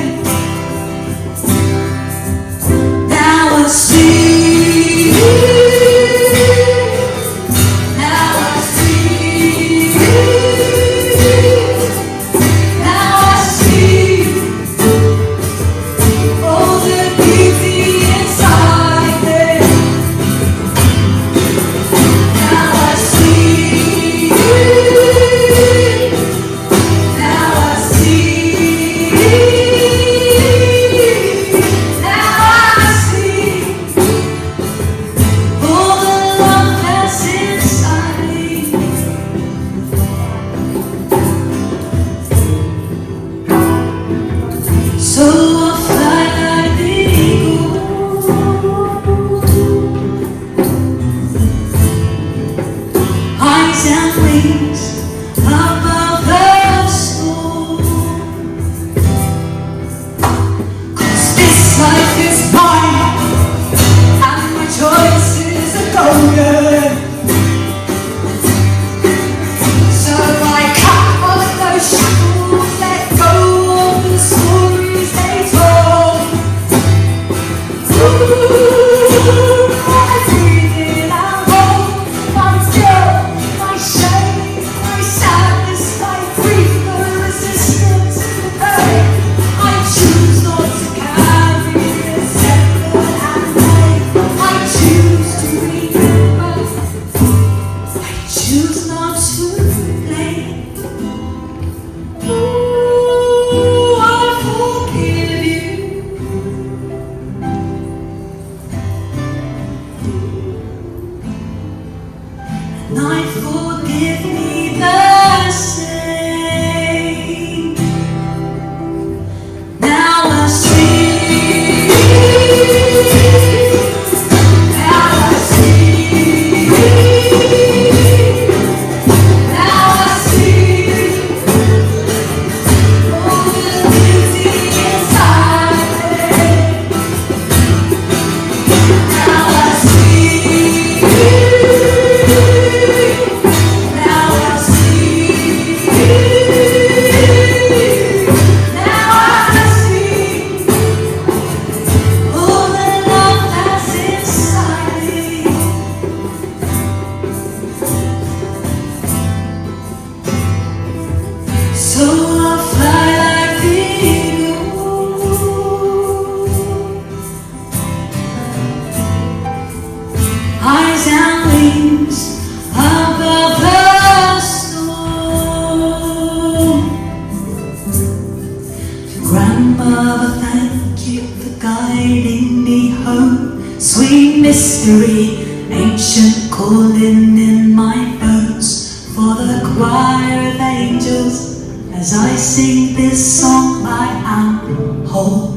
guiding me home. Sweet mystery, ancient calling in my bones. For the choir of angels, as I sing this song, I am whole.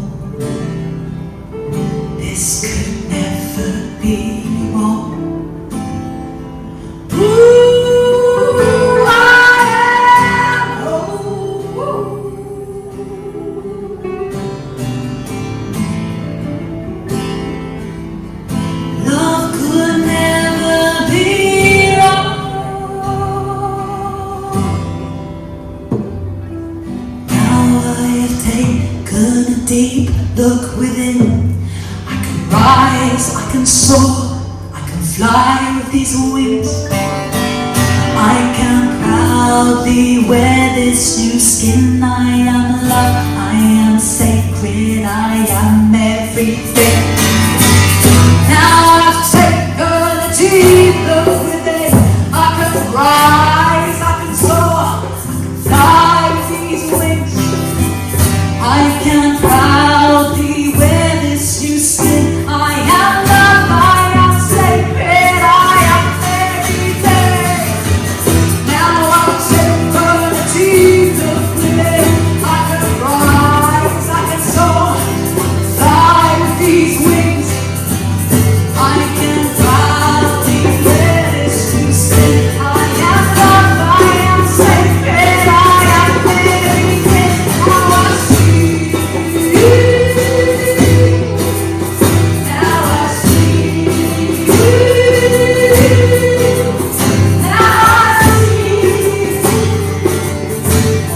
This could never be wrong. Ooh, I am whole. Love could never be wrong. Now I have taken a deep look within. I can rise, I can soar, I can fly with these wings. I can proudly wear this new skin. I am love, I am sacred, I am everything. Now I've taken a deep look within. I can rise, I can soar, I can fly with these wings. I can proudly wear this new skin. I am love, I am sacred, I am everything. Now I've taken a deep look within. I can rise, I can soar, fly with these wings. I can proudly wear this new skin. I am love, I am sacred, I am everything. Now I see you. Now I see you. Now I see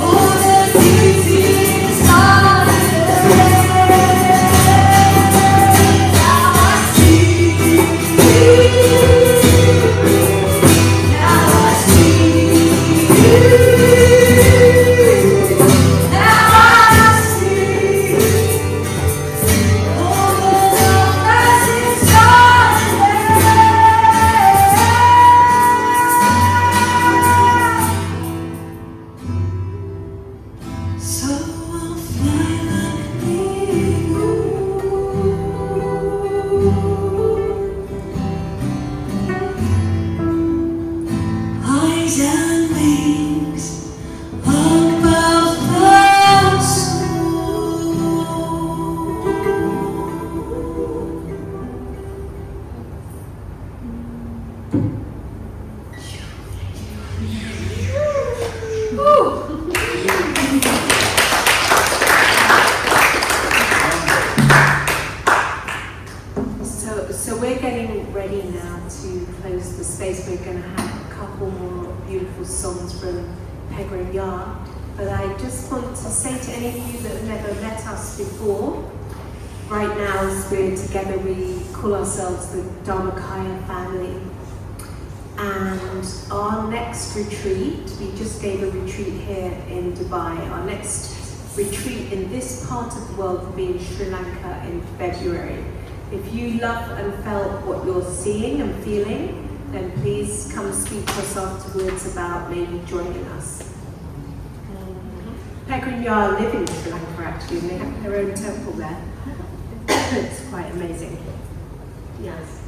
all the beauty inside of me. Now I see you. Now I see you. Now I see all the love that's inside of me. So I'll fly like you. Eyes and wings above the snow. So we're getting ready now to close the space. We're going to have a couple more beautiful songs from Peregrine Yard. But I just want to say to any of you that have never met us before, right now as we're together, we call ourselves the Dharmakaya family. And our next retreat, we just gave a retreat here in Dubai. Our next retreat in this part of the world will be in Sri Lanka in February. If you love and felt what you're seeing and feeling, then please come speak to us afterwards about maybe joining us. Peregrine Yard live in Sri Lanka actually, and they have their own temple there. It's quite amazing. Yes.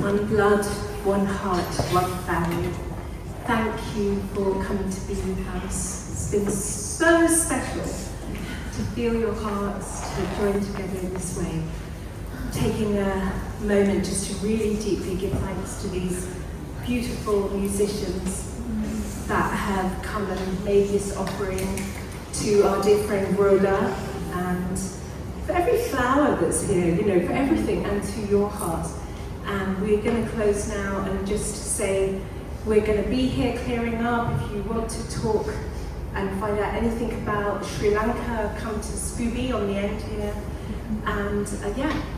One blood, one heart, one family. Thank you for coming to Beam House. It's been so special to feel your hearts to join together in this way. Taking a moment just to really deeply give thanks to these beautiful musicians that have come and made this offering, to our dear friend Rhoda, and for every flower that's here, for everything, and to your heart. And we're going to close now and just say we're going to be here clearing up. If you want to talk and find out anything about Sri Lanka, come to Scooby on the end here. And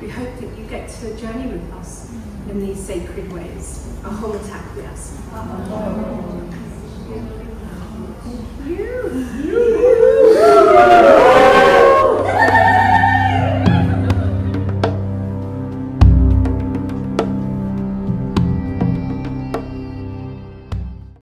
we hope that you get to journey with us in these sacred ways. Ahom Takwiyas. You.